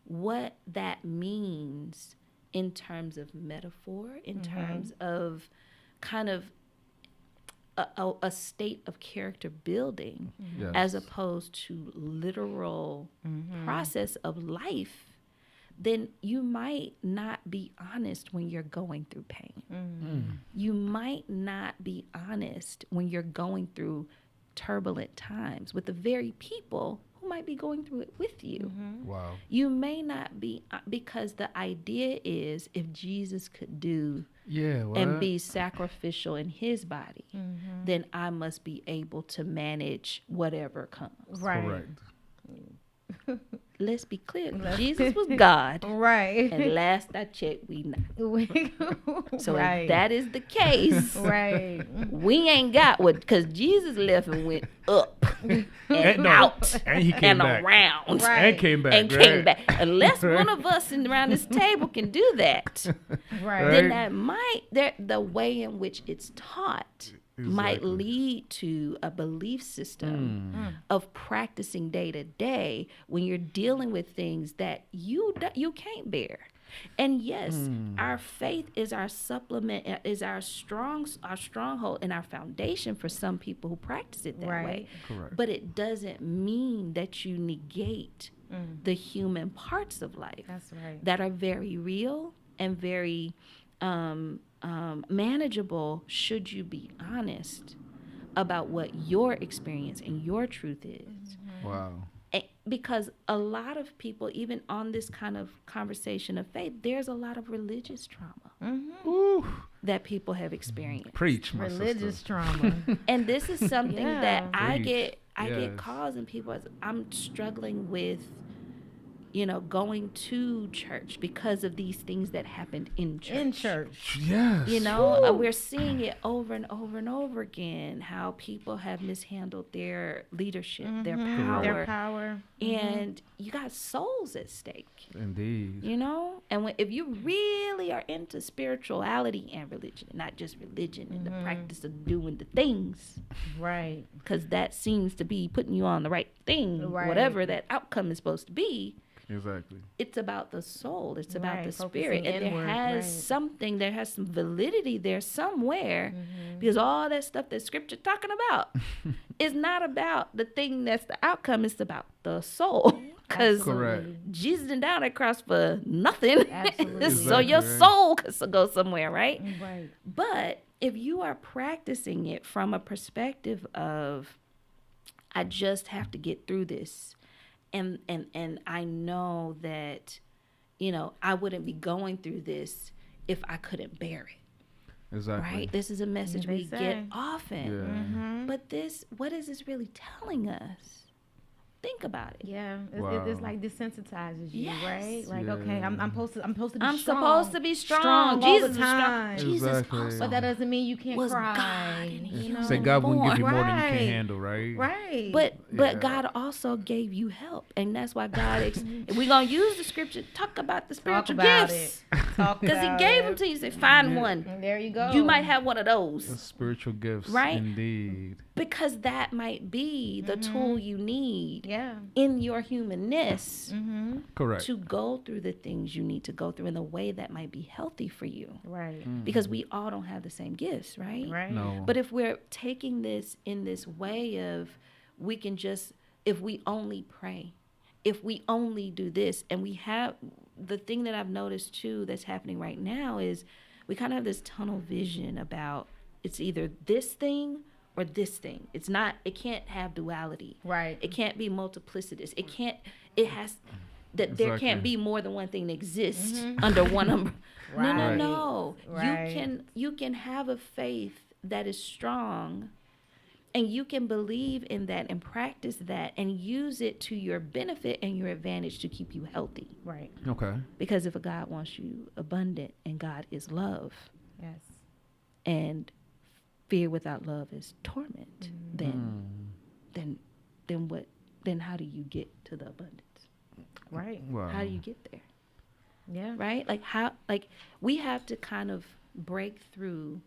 Speaker 10: what that means in terms of metaphor, in terms of kind of a state of character building, as opposed to literal process of life, then you might not be honest when you're going through pain. You might not be honest when you're going through turbulent times with the very people who might be going through it with you.
Speaker 8: Wow.
Speaker 10: You may not be, because the idea is if Jesus could do and be sacrificial in his body, then I must be able to manage whatever comes.
Speaker 9: Right.
Speaker 8: Correct.
Speaker 10: Let's be clear. Jesus was God.
Speaker 9: Right.
Speaker 10: And last I checked, we not. So
Speaker 9: right.
Speaker 10: if that is the case,
Speaker 9: right,
Speaker 10: we ain't got what, because Jesus left and went up and out
Speaker 8: and he came
Speaker 10: and
Speaker 8: back.
Speaker 10: around.
Speaker 8: Right. And came back.
Speaker 10: And came back. Unless one of us around this table can do that, then that might, the way in which it's taught might lead to a belief system of practicing day to day when you're dealing with things that you can't bear. And yes, our faith is our supplement, is our stronghold and our foundation for some people who practice it that way.
Speaker 8: Correct.
Speaker 10: But it doesn't mean that you negate the human parts of life.
Speaker 9: That's right.
Speaker 10: That are very real and very manageable, should you be honest about what your experience and your truth is.
Speaker 8: Wow.
Speaker 10: Because a lot of people, even on this kind of conversation of faith, there's a lot of religious trauma that people have experienced.
Speaker 8: Preach, my
Speaker 9: religious
Speaker 8: sister.
Speaker 9: trauma.
Speaker 10: And this is something that I
Speaker 8: Preach.
Speaker 10: get calls and people, I'm struggling with, going to church because of these things that happened in church.
Speaker 8: Yes.
Speaker 10: We're seeing it over and over and over again, how people have mishandled their leadership, their power. And you got souls at stake.
Speaker 8: Indeed.
Speaker 10: And if you really are into spirituality and religion, not just religion and the practice of doing the things.
Speaker 9: Right.
Speaker 10: Because that seems to be putting you on the right thing, whatever that outcome is supposed to be.
Speaker 8: Exactly.
Speaker 10: It's about the soul. It's about the
Speaker 9: Focusing
Speaker 10: spirit. And
Speaker 9: inward,
Speaker 10: there has some validity there somewhere, because all that stuff that scripture talking about is not about the thing that's the outcome. It's about the soul. Because Jesus didn't die on that cross for nothing.
Speaker 9: Absolutely.
Speaker 10: So your soul could go somewhere, right?
Speaker 9: Right.
Speaker 10: But if you are practicing it from a perspective of, I just have to get through this, and I know that, I wouldn't be going through this if I couldn't bear it.
Speaker 8: Exactly.
Speaker 10: Right? This is a message we
Speaker 9: say.
Speaker 10: get often.
Speaker 8: Yeah.
Speaker 10: But what is this really telling us? Think about it.
Speaker 9: Yeah,
Speaker 8: Wow.
Speaker 9: it's like desensitizes you,
Speaker 10: Yes.
Speaker 9: right? Like,
Speaker 8: Yeah.
Speaker 9: okay, I'm supposed to be
Speaker 10: I'm
Speaker 9: strong.
Speaker 10: supposed to be strong.
Speaker 9: all
Speaker 10: Jesus
Speaker 9: the
Speaker 10: is strong.
Speaker 9: time.
Speaker 10: Jesus
Speaker 8: Exactly.
Speaker 10: also
Speaker 9: But that doesn't mean you can't
Speaker 10: was
Speaker 9: cry.
Speaker 10: God in
Speaker 9: you
Speaker 10: human
Speaker 9: know?
Speaker 8: Say God wouldn't give you more than you
Speaker 9: Right.
Speaker 8: can handle, right?
Speaker 9: Right.
Speaker 10: But
Speaker 8: Yeah.
Speaker 10: God also gave you help, and that's why God. If we're gonna use the scripture, talk about the spiritual
Speaker 9: about
Speaker 10: gifts,
Speaker 9: Talk
Speaker 10: because He
Speaker 9: about
Speaker 10: gave
Speaker 9: it.
Speaker 10: them to you. Say, find
Speaker 8: Yeah.
Speaker 10: one.
Speaker 9: And there you go.
Speaker 10: You might have one of those,
Speaker 8: The spiritual gifts,
Speaker 10: Right?
Speaker 8: indeed.
Speaker 10: because that might be the tool you need
Speaker 9: Yeah.
Speaker 10: in your humanness
Speaker 8: Correct.
Speaker 10: to go through the things you need to go through in a way that might be healthy for you.
Speaker 9: Right.
Speaker 10: Because we all don't have the same gifts, right?
Speaker 9: Right.
Speaker 8: No.
Speaker 10: But if we're taking this in this way of we can just, if we only pray, if we only do this, and we have, the thing that I've noticed too that's happening right now is we kind of have this tunnel vision about it's either this thing or this thing. It's not, it can't have duality.
Speaker 9: Right.
Speaker 10: It can't be multiplicitous. It has, that there can't
Speaker 8: Exactly.
Speaker 10: be more than one thing that exists under one umbrella.
Speaker 9: Right.
Speaker 10: No.
Speaker 9: Right.
Speaker 10: You can have a faith that is strong, and you can believe in that and practice that and use it to your benefit and your advantage to keep you healthy.
Speaker 9: Right.
Speaker 8: Okay.
Speaker 10: Because if a God wants you abundant and God is love,
Speaker 9: Yes.
Speaker 10: and fear without love is torment, then how do you get to the abundance?
Speaker 9: Right.
Speaker 8: Wow.
Speaker 10: How do you get there?
Speaker 9: Yeah.
Speaker 10: Right? Like we have to kind of break through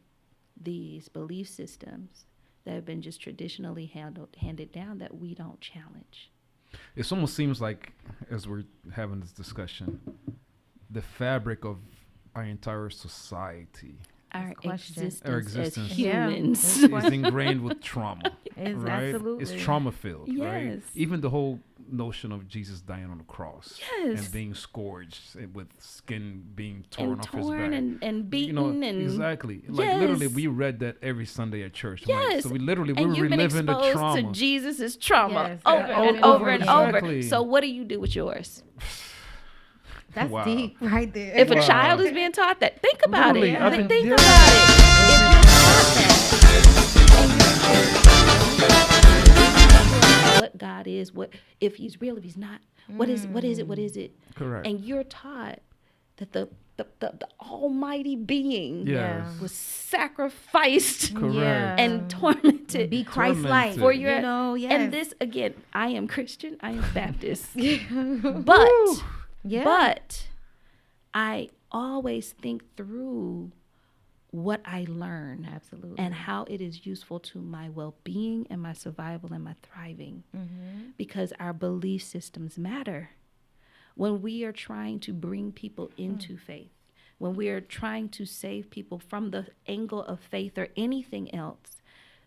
Speaker 10: these belief systems that have been just traditionally handed down that we don't challenge.
Speaker 8: It almost seems like, as we're having this discussion, the fabric of our entire society
Speaker 10: Our existence as
Speaker 9: Yeah.
Speaker 10: humans.
Speaker 8: is ingrained with trauma.
Speaker 9: It's
Speaker 8: right?
Speaker 9: absolutely.
Speaker 8: It's trauma filled, right?
Speaker 10: Yes.
Speaker 8: Even the whole notion of Jesus dying on the cross
Speaker 10: Yes.
Speaker 8: and being scourged with skin being torn
Speaker 10: And
Speaker 8: off his
Speaker 10: torn
Speaker 8: back.
Speaker 10: and beaten and
Speaker 8: exactly. Like literally, we read that every Sunday at church. I'm like,
Speaker 10: Yes.
Speaker 8: so we literally
Speaker 10: and
Speaker 8: we're
Speaker 10: you've been
Speaker 8: reliving the
Speaker 10: exposed
Speaker 8: trauma.
Speaker 10: to Jesus' trauma
Speaker 9: Yes.
Speaker 10: over
Speaker 9: Yeah.
Speaker 10: and over and over.
Speaker 8: Exactly.
Speaker 10: So what do you do with yours?
Speaker 9: That's
Speaker 8: Wow.
Speaker 9: deep right there.
Speaker 10: If a child is being taught that, think about
Speaker 8: Literally,
Speaker 10: it.
Speaker 8: I've been-
Speaker 10: Think
Speaker 8: yeah.
Speaker 10: about it. If you're taught that, what God is, what if He's real, if He's not, what is it?
Speaker 8: Correct.
Speaker 10: And you're taught that the Almighty Being
Speaker 8: Yes.
Speaker 10: was sacrificed
Speaker 8: Correct.
Speaker 9: Yeah.
Speaker 10: and tormented.
Speaker 9: Be Christ-like.
Speaker 8: Tormented.
Speaker 10: For your,
Speaker 9: You know, yes.
Speaker 10: and this again, I am Christian, I am Baptist, but
Speaker 9: Yeah.
Speaker 10: but I always think through what I learn,
Speaker 9: Absolutely.
Speaker 10: and how it is useful to my well-being and my survival and my thriving, because our belief systems matter. When we are trying to bring people into faith, when we are trying to save people from the angle of faith or anything else,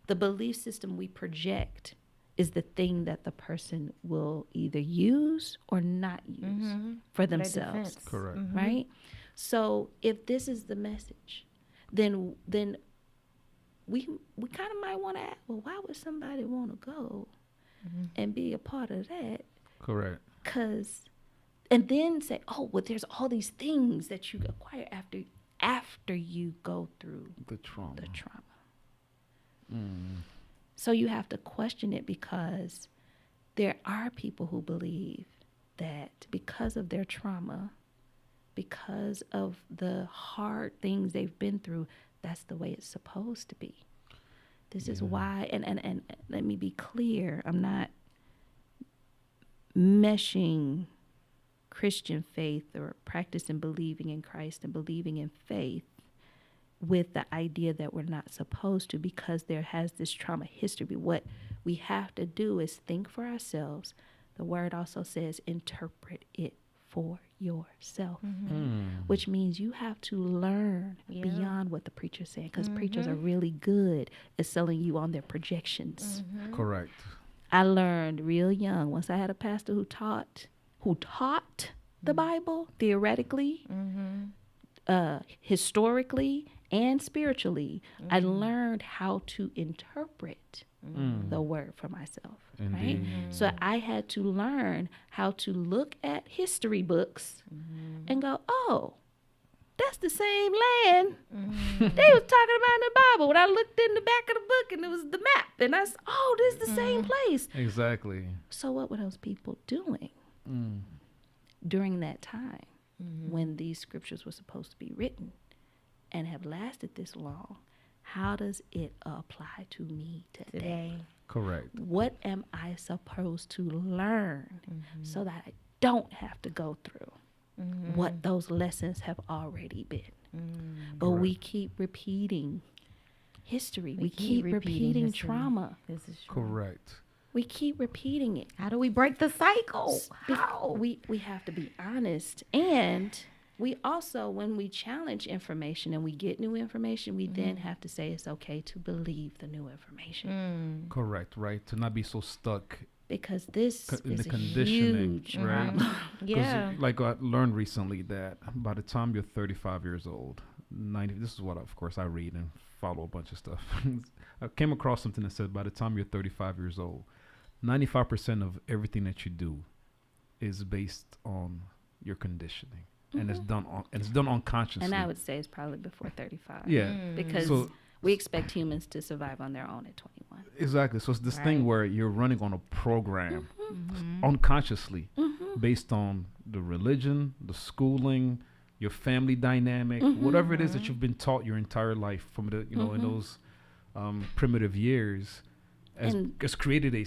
Speaker 10: the belief system we project is the thing that the person will either use or not use for themselves.
Speaker 9: defense.
Speaker 8: Correct.
Speaker 10: Right? So if this is the message, then we kind of might want to ask, well, why would somebody want to go and be a part of that?
Speaker 8: Correct.
Speaker 10: And then say, oh, well, there's all these things that you acquire after you go through
Speaker 8: The trauma.
Speaker 10: the trauma. So you have to question it, because there are people who believe that because of their trauma, because of the hard things they've been through, that's the way it's supposed to be. This is why, and let me be clear, I'm not meshing Christian faith or practice and believing in Christ and believing in faith with the idea that we're not supposed to, because there has this trauma history. What we have to do is think for ourselves. The word also says interpret it for yourself, which means you have to learn beyond what the preacher's saying, because preachers are really good at selling you on their projections.
Speaker 8: Correct.
Speaker 10: I learned real young, once I had a pastor who taught the Bible theoretically, historically, and spiritually. I learned how to interpret the word for myself. Right? So I had to learn how to look at history books and go, oh, that's the same land was talking about in the Bible. When I looked in the back of the book and it was the map, and I said, oh, this is the same place.
Speaker 8: Exactly.
Speaker 10: So what were those people doing during that time when these scriptures were supposed to be written and have lasted this long? How does it apply to me today?
Speaker 8: Correct.
Speaker 10: What am I supposed to learn so that I don't have to go through what those lessons have already been? But we keep repeating history. We keep repeating trauma.
Speaker 9: This is true.
Speaker 8: Correct.
Speaker 10: We keep repeating it.
Speaker 9: How do we break the cycle?
Speaker 10: How? We have to be honest. And we also, when we challenge information and we get new information, we then have to say it's okay to believe the new information.
Speaker 8: Correct, right? To not be so stuck
Speaker 10: because this
Speaker 8: in
Speaker 10: is
Speaker 8: the conditioning,
Speaker 10: huge
Speaker 8: right?
Speaker 9: Yeah.
Speaker 8: Like I learned recently that by the time you're 35 years old, 90. This is what, of course, I read and follow a bunch of stuff. I came across something that said by the time you're 35 years old, 95% of everything that you do is based on your conditioning. And it's done unconsciously.
Speaker 10: And I would say it's probably before 35.
Speaker 8: Yeah.
Speaker 10: Because we expect humans to survive on their own at 21.
Speaker 8: Exactly. So it's this thing where you're running on a program unconsciously based on the religion, the schooling, your family dynamic, whatever it is that you've been taught your entire life from the, in those primitive years. Has created a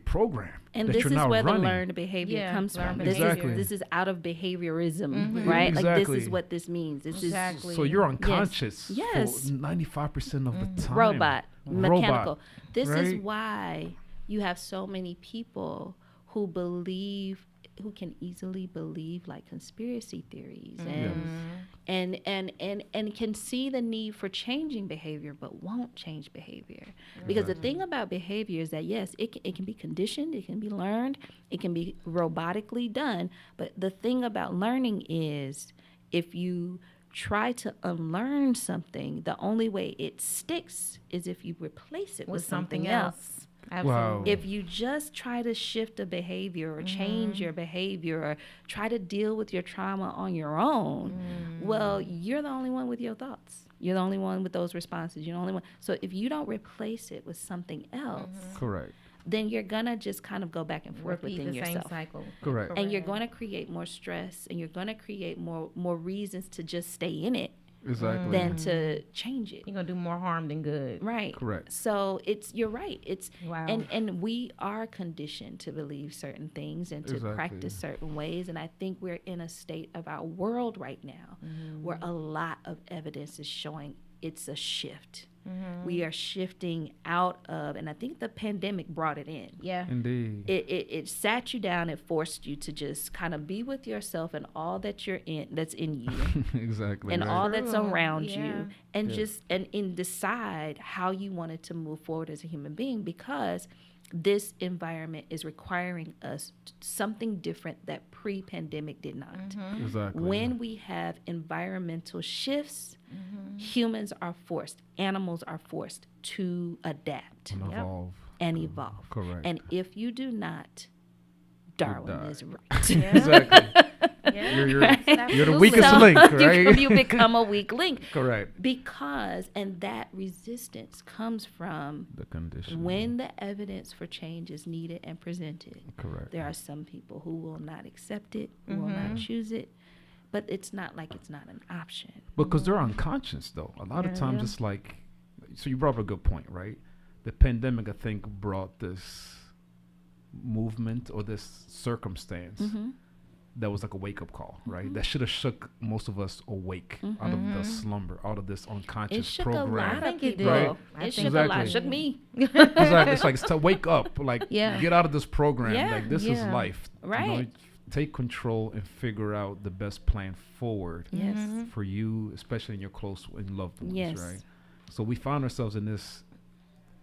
Speaker 8: program
Speaker 10: and
Speaker 8: that
Speaker 10: this
Speaker 8: you're
Speaker 10: is
Speaker 8: now
Speaker 10: where
Speaker 8: running.
Speaker 10: the learned behavior comes from.
Speaker 8: Exactly.
Speaker 10: This is out of behaviorism, right?
Speaker 8: Exactly.
Speaker 10: Like this is what this means. This is
Speaker 8: so you're unconscious for 95% of the time.
Speaker 10: Robot, mechanical. This
Speaker 8: right?
Speaker 10: is why you have so many people who can easily believe like conspiracy theories and can see the need for changing behavior but won't change behavior. Because the thing about behavior is that yes, it can be conditioned, it can be learned, it can be robotically done, but the thing about learning is if you try to unlearn something, the only way it sticks is if you replace it with something else.
Speaker 9: Absolutely.
Speaker 8: Wow.
Speaker 10: If you just try to shift a behavior or change your behavior or try to deal with your trauma on your own, well, you're the only one with your thoughts. You're the only one with those responses. You're the only one. So if you don't replace it with something else,
Speaker 8: correct,
Speaker 10: then you're going to just kind of go back and forth
Speaker 9: Repeat
Speaker 10: within
Speaker 9: the
Speaker 10: yourself.
Speaker 9: same cycle.
Speaker 8: Correct.
Speaker 10: And you're going to create more stress and you're going to create more reasons to just stay in it.
Speaker 8: Exactly.
Speaker 10: Than to change it.
Speaker 9: You're gonna do more harm than good.
Speaker 10: Right.
Speaker 8: Correct.
Speaker 10: So you're right. It's
Speaker 9: wow.
Speaker 10: And we are conditioned to believe certain things and to practice certain ways. And I think we're in a state of our world right now where a lot of evidence is showing it's a shift. We are shifting out of, and I think the pandemic brought it in.
Speaker 9: Yeah.
Speaker 8: Indeed.
Speaker 10: It sat you down. It forced you to just kind of be with yourself and all that's in you.
Speaker 8: Exactly.
Speaker 10: And all that's around
Speaker 9: Yeah.
Speaker 10: you. And just and decide how you wanted to move forward as a human being, because this environment is requiring us something different that pre-pandemic did not.
Speaker 8: Exactly.
Speaker 10: When we have environmental shifts, humans are forced, animals are forced to adapt
Speaker 8: and
Speaker 10: evolve.
Speaker 8: Correct.
Speaker 10: And if you do not, Darwin is right.
Speaker 8: Exactly. You're the weakest link, right?
Speaker 10: You become a weak link.
Speaker 8: Correct.
Speaker 10: Because, and that resistance comes from
Speaker 8: the condition.
Speaker 10: When the evidence for change is needed and presented.
Speaker 8: Correct.
Speaker 10: There are some people who will not accept it, who will not choose it, but it's not like it's not an option.
Speaker 8: Because they're unconscious, though. A lot of times it's like, so you brought up a good point, right? The pandemic, I think, brought this movement or this circumstance that was like a wake-up call, right? That should have shook most of us awake out of the slumber, out of this unconscious program.
Speaker 10: It shook a lot of people.
Speaker 8: Right?
Speaker 10: It shook a lot. Shook me.
Speaker 8: Exactly. It's like it's to wake up, like get out of this program.
Speaker 10: Yeah.
Speaker 8: Like this is life.
Speaker 10: Right.
Speaker 8: You know, take control and figure out the best plan forward for you, especially in your close and loved ones, right? So we found ourselves in this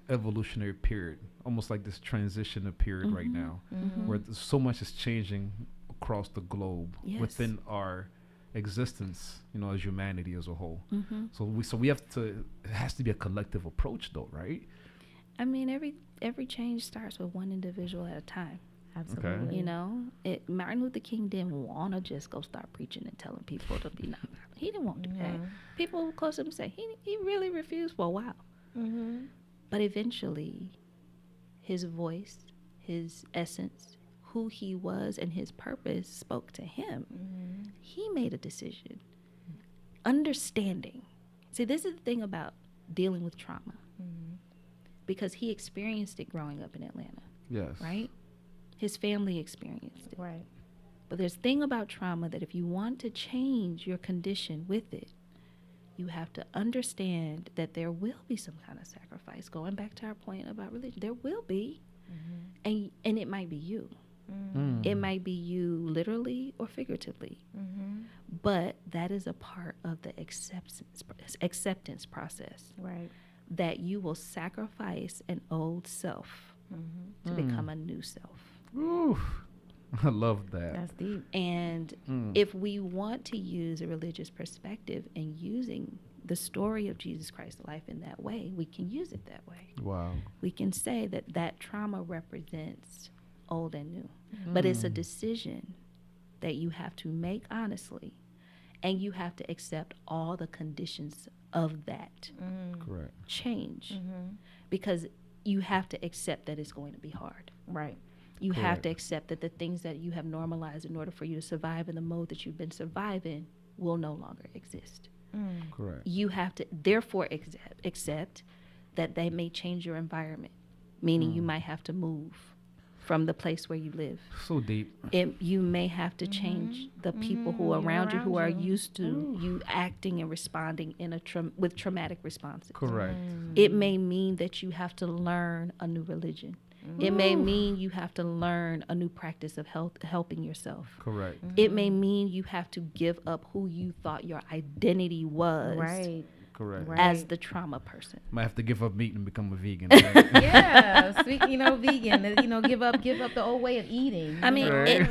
Speaker 8: evolutionary period, almost like this transitional period right now, where so much is changing across the globe within our existence, you know, as humanity as a whole. So we have to, it has to be a collective approach though, right?
Speaker 10: I mean, every change starts with one individual at a time.
Speaker 13: Absolutely.
Speaker 10: You know, Martin Luther King didn't want to just go start preaching and telling people to be nonviolent. He didn't want to do that. People close to him say he really refused for a while. But eventually, his voice, his essence, who he was, and his purpose spoke to him. He made a decision. Understanding. See, this is the thing about dealing with trauma. Because he experienced it growing up in Atlanta.
Speaker 8: Yes.
Speaker 10: Right? His family experienced it.
Speaker 13: Right.
Speaker 10: But there's a thing about trauma that if you want to change your condition with it, you have to understand that there will be some kind of sacrifice. Going back to our point about religion, there will be. And it might be you. It might be you literally or figuratively. But that is a part of the acceptance process.
Speaker 13: Right.
Speaker 10: That you will sacrifice an old self to become a new self.
Speaker 8: Ooh, I love that.
Speaker 13: That's deep.
Speaker 10: And if we want to use a religious perspective and using the story of Jesus Christ's life in that way, we can use it that way.
Speaker 8: Wow.
Speaker 10: We can say that trauma represents old and new. But it's a decision that you have to make honestly, and you have to accept all the conditions of that
Speaker 8: Correct.
Speaker 10: change. Because you have to accept that it's going to be hard.
Speaker 13: Right.
Speaker 10: You have to accept that the things that you have normalized in order for you to survive in the mode that you've been surviving will no longer exist.
Speaker 8: Correct.
Speaker 10: You have to therefore accept that they may change your environment, meaning you might have to move from the place where you live.
Speaker 8: So deep.
Speaker 10: You may have to change the people who are around you who are used to you acting and responding in with traumatic responses.
Speaker 8: Correct.
Speaker 10: It may mean that you have to learn a new religion. It may mean you have to learn a new practice of helping yourself.
Speaker 8: Correct.
Speaker 10: It may mean you have to give up who you thought your identity was.
Speaker 13: Right.
Speaker 8: Correct.
Speaker 10: As the trauma person.
Speaker 8: Might have to give up meat and become a vegan.
Speaker 9: Yeah, speaking of vegan, give up the old way of eating.
Speaker 10: I mean, it's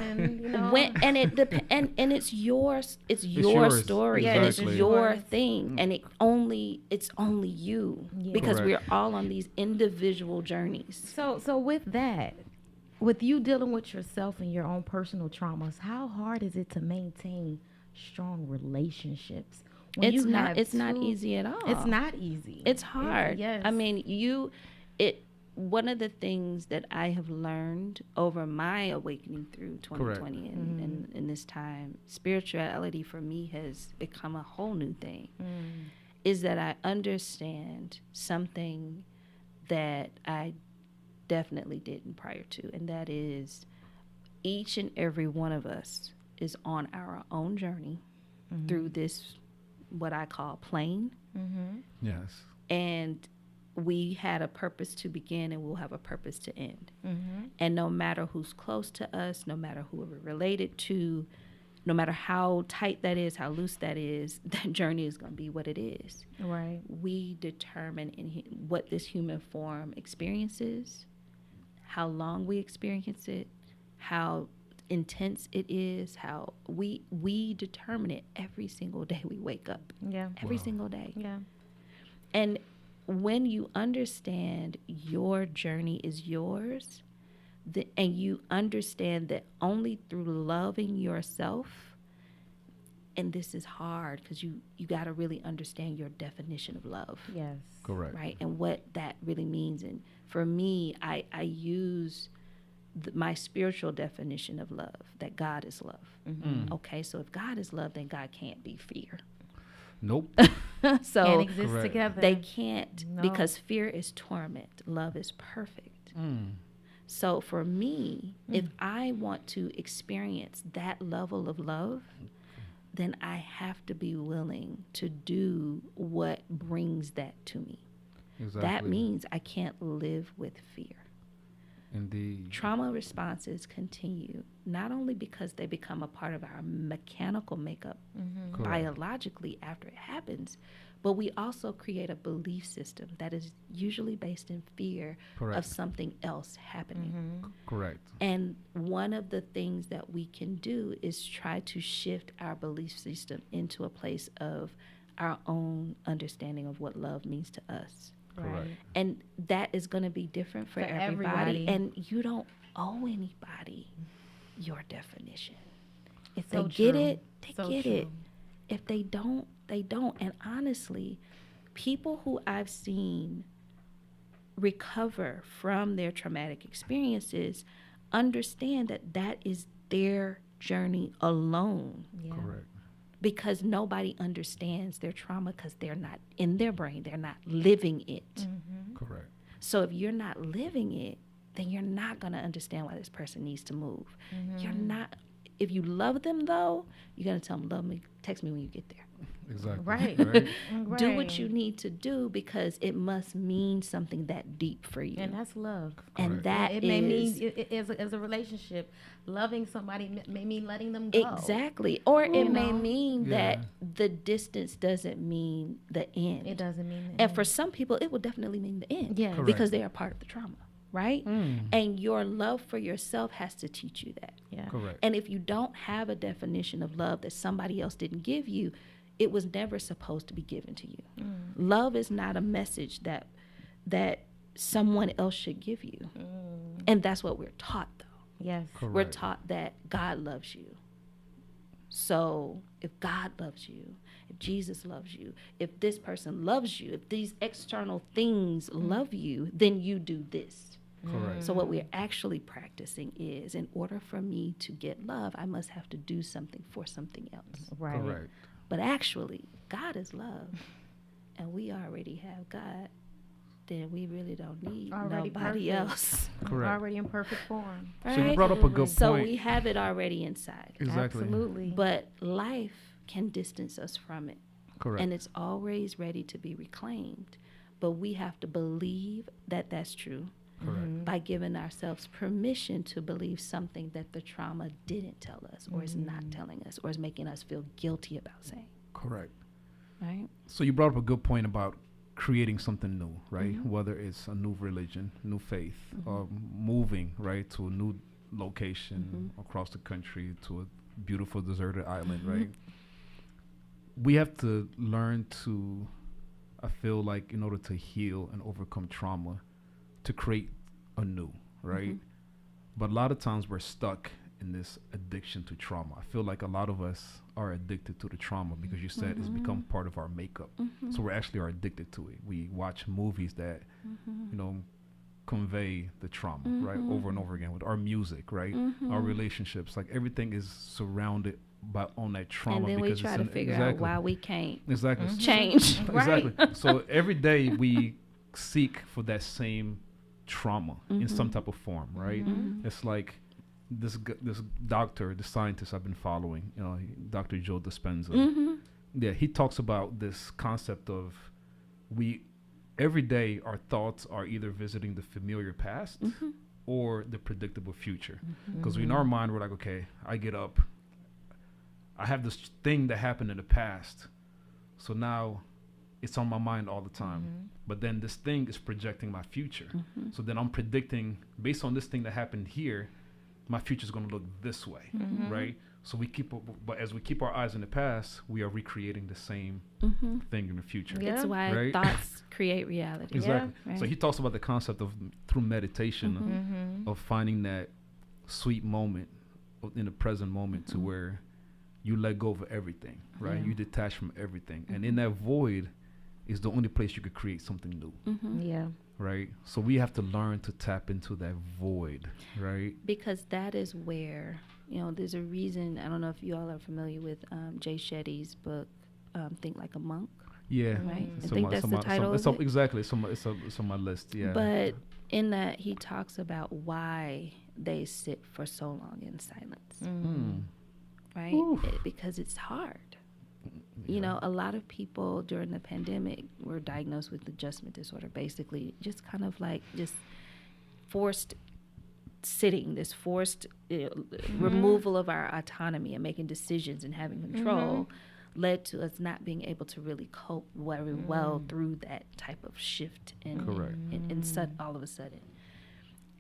Speaker 10: your story,
Speaker 9: Yeah,
Speaker 10: and it's
Speaker 8: exactly.
Speaker 10: your thing, and it's only you, because
Speaker 8: Correct.
Speaker 10: we're all on these individual journeys.
Speaker 13: So with that, with you dealing with yourself and your own personal traumas, how hard is it to maintain strong relationships?
Speaker 10: It's not easy at all.
Speaker 13: It's not easy.
Speaker 10: It's hard.
Speaker 13: Yes.
Speaker 10: I mean, one of the things that I have learned over my awakening through 2020 and in this time, spirituality for me has become a whole new thing, is that I understand something that I definitely didn't prior to, and that is each and every one of us is on our own journey through this, what I call plane.
Speaker 8: Yes.
Speaker 10: And we had a purpose to begin, and we'll have a purpose to end. And no matter who's close to us, no matter who we're related to, no matter how tight that is, how loose that is, that journey is going to be what it is.
Speaker 13: Right.
Speaker 10: We determine what this human form experiences, how long we experience it, how intense it is, how we determine it every single day we wake up.
Speaker 13: Yeah.
Speaker 10: Every single day.
Speaker 13: Yeah.
Speaker 10: And when you understand your journey is yours, and you understand that only through loving yourself, and this is hard because you got to really understand your definition of love.
Speaker 13: Yes.
Speaker 8: Correct.
Speaker 10: Right? And what that really means. And for me, I use my spiritual definition of love, that God is love. Okay, so if God is love, then God can't be fear.
Speaker 8: Nope.
Speaker 10: So
Speaker 9: can't exist together.
Speaker 10: They can't,
Speaker 9: No.
Speaker 10: because fear is torment. Love is perfect. So for me, if I want to experience that level of love, then I have to be willing to do what brings that to me.
Speaker 8: Exactly.
Speaker 10: That means I can't live with fear.
Speaker 8: Indeed.
Speaker 10: Trauma responses continue, not only because they become a part of our mechanical makeup biologically after it happens, but we also create a belief system that is usually based in fear of something else happening.
Speaker 8: Correct.
Speaker 10: And one of the things that we can do is try to shift our belief system into a place of our own understanding of what love means to us.
Speaker 8: Correct.
Speaker 10: And that is going to be different for everybody. And owe anybody your definition. If
Speaker 13: So
Speaker 10: they get
Speaker 13: true.
Speaker 10: it, they
Speaker 13: So
Speaker 10: get
Speaker 13: true.
Speaker 10: it. If they don't, they don't. And honestly, people who I've seen recover from their traumatic experiences understand that that is their journey alone.
Speaker 13: Yeah.
Speaker 8: Correct.
Speaker 10: Because nobody understands their trauma because they're not in their brain. They're not living it.
Speaker 13: Mm-hmm.
Speaker 8: Correct.
Speaker 10: So if you're not living it, then you're not going to understand why this person needs to move. You're not. If you love them, though, you're going to tell them, love me, text me when you get there.
Speaker 8: Exactly.
Speaker 13: Right.
Speaker 10: Do what you need to do because it must mean something that deep for you.
Speaker 13: And that's love.
Speaker 10: And that
Speaker 13: it may mean, as a relationship, loving somebody may mean letting them go.
Speaker 10: Exactly. Or it may
Speaker 13: know?
Speaker 10: mean that the distance doesn't mean the end.
Speaker 13: It doesn't mean the
Speaker 10: And
Speaker 13: end.
Speaker 10: for some people, it will definitely mean the end.
Speaker 13: Yeah.
Speaker 10: Because they are part of the trauma. Right? And your love for yourself has to teach you that.
Speaker 13: Yeah.
Speaker 8: Correct.
Speaker 10: And if you don't have a definition of love that somebody else didn't give you, it was never supposed to be given to you. Love is not a message that someone else should give you. And that's what we're taught, though.
Speaker 13: Yes.
Speaker 8: Correct.
Speaker 10: We're taught that God loves you. So if God loves you, if Jesus loves you, if this person loves you, if these external things love you, then you do this.
Speaker 8: Correct.
Speaker 10: So what we're actually practicing is, in order for me to get love, I must have to do something for something else.
Speaker 13: Right.
Speaker 8: Correct.
Speaker 10: But actually, God is love, and we already have God. Then we really don't need
Speaker 13: Already
Speaker 10: nobody
Speaker 13: perfect.
Speaker 10: else.
Speaker 8: Correct.
Speaker 13: Already in perfect form.
Speaker 8: So you brought up a good point.
Speaker 10: So we have it already inside.
Speaker 8: Exactly.
Speaker 13: Absolutely.
Speaker 10: But life can distance us from it.
Speaker 8: Correct.
Speaker 10: And it's always ready to be reclaimed. But we have to believe that that's true.
Speaker 8: Correct.
Speaker 10: By giving ourselves permission to believe something that the trauma didn't tell us, or is not telling us, or is making us feel guilty about saying.
Speaker 8: Correct.
Speaker 10: Right?
Speaker 8: So you brought up a good point about creating something new, right? Whether it's a new religion, new faith, or moving, right, to a new location across the country, to a beautiful deserted island, right? We have to learn to, I feel like, in order to heal and overcome trauma, to create anew, right? But a lot of times we're stuck in this addiction to trauma. I feel like a lot of us are addicted to the trauma because you said it's become part of our makeup. So we actually are addicted to it. We watch movies that, you know, convey the trauma, right? Over and over again with our music, right? Our relationships, like everything is surrounded by on that trauma.
Speaker 10: And then we
Speaker 8: because
Speaker 10: try
Speaker 8: it's
Speaker 10: to figure out why we can't change.
Speaker 8: Exactly. So every day we seek for that same trauma in some type of form, right? It's like this doctor, the scientist I've been following, you know, Dr. Joe Dispenza. Yeah, he talks about this concept of every day our thoughts are either visiting the familiar past or the predictable future. Because in our mind, we're like, okay, I get up, I have this thing that happened in the past, so now it's on my mind all the time. But then this thing is projecting my future. So then I'm predicting, based on this thing that happened here, my future is going to look this way, right? So but as we keep our eyes in the past, we are recreating the same thing in the future.
Speaker 10: It's why thoughts create reality.
Speaker 8: Exactly.
Speaker 10: Yeah, right.
Speaker 8: So he talks about the concept of, through meditation, of finding that sweet moment in the present moment to where you let go of everything, right? You detach from everything. And in that void is the only place you could create something new.
Speaker 13: Yeah.
Speaker 8: Right? So we have to learn to tap into that void, right?
Speaker 10: Because that is where, you know, there's a reason, I don't know if you all are familiar with Jay Shetty's book, Think Like a Monk.
Speaker 8: Yeah.
Speaker 10: Right? I think that's the title of it.
Speaker 8: Exactly. It's on my list, yeah.
Speaker 10: But in that, he talks about why they sit for so long in silence. Right? Because it's hard. You know, a lot of people during the pandemic were diagnosed with adjustment disorder, basically just kind of like just forced sitting, this forced removal of our autonomy and making decisions and having control led to us not being able to really cope very well through that type of shift and all of a sudden.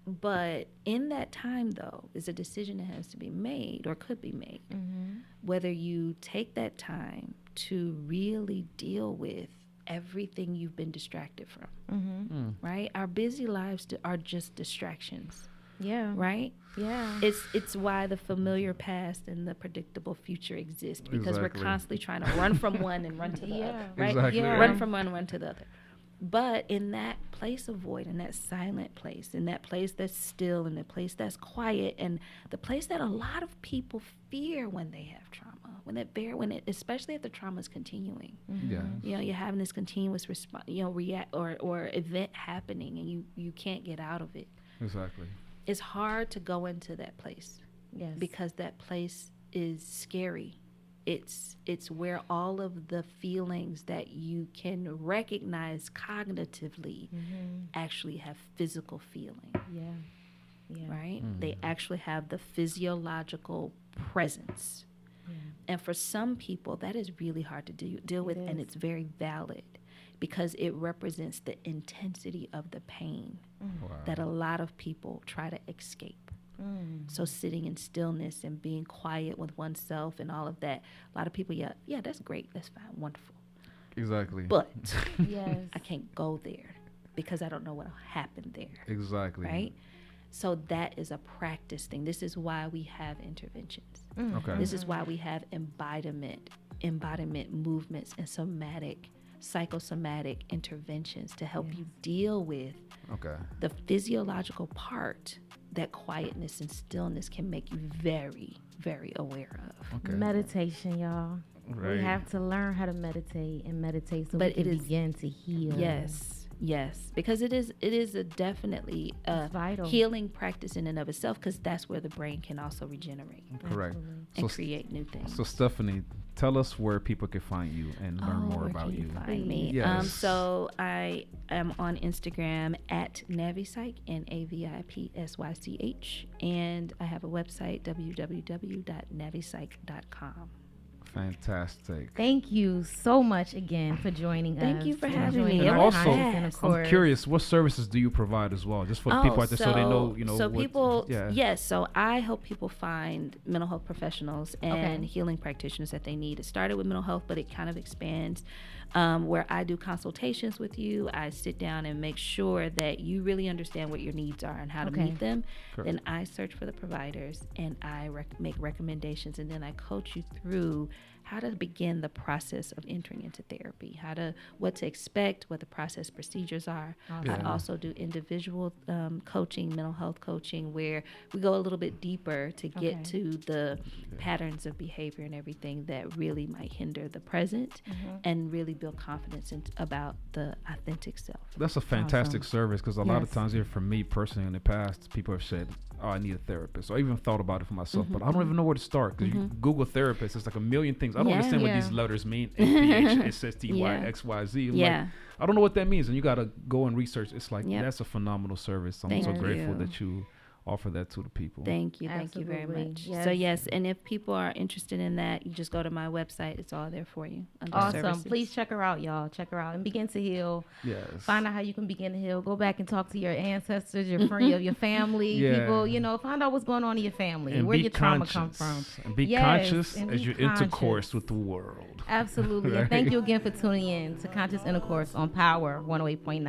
Speaker 10: But in that time, though, is a decision that has to be made or could be made. Whether you take that time to really deal with everything you've been distracted from, right? Our busy lives are just distractions.
Speaker 13: Yeah.
Speaker 10: Right?
Speaker 13: Yeah.
Speaker 10: It's why the familiar past and the predictable future exist, because we're
Speaker 8: Exactly.
Speaker 10: constantly trying to run from one and run to the other, right?
Speaker 8: Exactly.
Speaker 13: Yeah.
Speaker 10: Run from one and run to the other. But in that place of void, in that silent place, in that place that's still, in the place that's quiet, and the place that a lot of people fear when they have trauma, especially if the trauma is continuing.
Speaker 8: Yeah.
Speaker 10: You know, you're having this continuous response, react or event happening, and you can't get out of it.
Speaker 8: Exactly.
Speaker 10: It's hard to go into that place.
Speaker 13: Yes.
Speaker 10: Because that place is scary. It's where all of the feelings that you can recognize cognitively actually have physical feeling.
Speaker 13: Yeah.
Speaker 10: Right? They actually have the physiological presence. Yeah. And for some people, that is really hard to deal with, and it's very valid because it represents the intensity of the pain that a lot of people try to escape. So sitting in stillness and being quiet with oneself and all of that, a lot of people, yeah, that's great, that's fine, wonderful.
Speaker 8: Exactly.
Speaker 10: But
Speaker 13: yes.
Speaker 10: I can't go there because I don't know what will happen there.
Speaker 8: Exactly.
Speaker 10: Right? So that is a practice thing. This is why we have interventions.
Speaker 8: Okay.
Speaker 10: This is why we have embodiment movements and psychosomatic interventions to help you deal with the physiological part that quietness and stillness can make you very, very aware of.
Speaker 8: Okay.
Speaker 13: Meditation, y'all.
Speaker 8: Right.
Speaker 13: We have to learn how to meditate so
Speaker 10: but
Speaker 13: we can begin to heal.
Speaker 10: Yes, because it is definitely a
Speaker 13: vital
Speaker 10: healing practice in and of itself, because that's where the brain can also regenerate.
Speaker 8: Correct.
Speaker 10: And create new things.
Speaker 8: So Stephanie, tell us where people can find you and learn more about you.
Speaker 10: Find me.
Speaker 8: Yes.
Speaker 10: So I am on Instagram at Navipsych, NAVIPSYCH, and I have a website, www.navipsych.com.
Speaker 8: Fantastic.
Speaker 13: Thank you so much again for joining us.
Speaker 10: Thank you for having me.
Speaker 8: And also, I'm curious, what services do you provide as well, just for the people out there, so they know,
Speaker 10: So people, yes. So I help people find mental health professionals and healing practitioners that they need. It started with mental health, but it kind of expands. Where I do consultations with you. I sit down and make sure that you really understand what your needs are and how to meet them. Correct. Then I search for the providers and I make recommendations, and then I coach you through how to begin the process of entering into therapy, what to expect, what the process procedures are. I also do individual coaching, mental health coaching, where we go a little bit deeper to get to the patterns of behavior and everything that really might hinder the present and really build confidence about the authentic self.
Speaker 8: That's a fantastic service, because a lot of times here, for me personally in the past, people have said, I need a therapist. Or I even thought about it for myself, but I don't even know where to start, because you Google therapist, it's like a million things. I don't understand what these letters mean. APH, SSTY, XYZ. Like, I don't know what that means, and you got to go and research. It's like, that's a phenomenal service. I'm so grateful that you offer that to the people.
Speaker 10: Thank you. Thank you very much. So yes, and if people are interested in that, you just go to my website. It's all there for you.
Speaker 13: Awesome.
Speaker 10: Services.
Speaker 13: Please check her out, y'all. Check her out and begin to heal.
Speaker 8: Yes.
Speaker 13: Find out how you can begin to heal. Go back and talk to your ancestors, your friends, your family, people. Find out what's going on in your family, and where your trauma come from.
Speaker 8: And be conscious as you intercourse with the world.
Speaker 13: Absolutely. Right? And thank you again for tuning in to Conscious Intercourse on Power 108.9.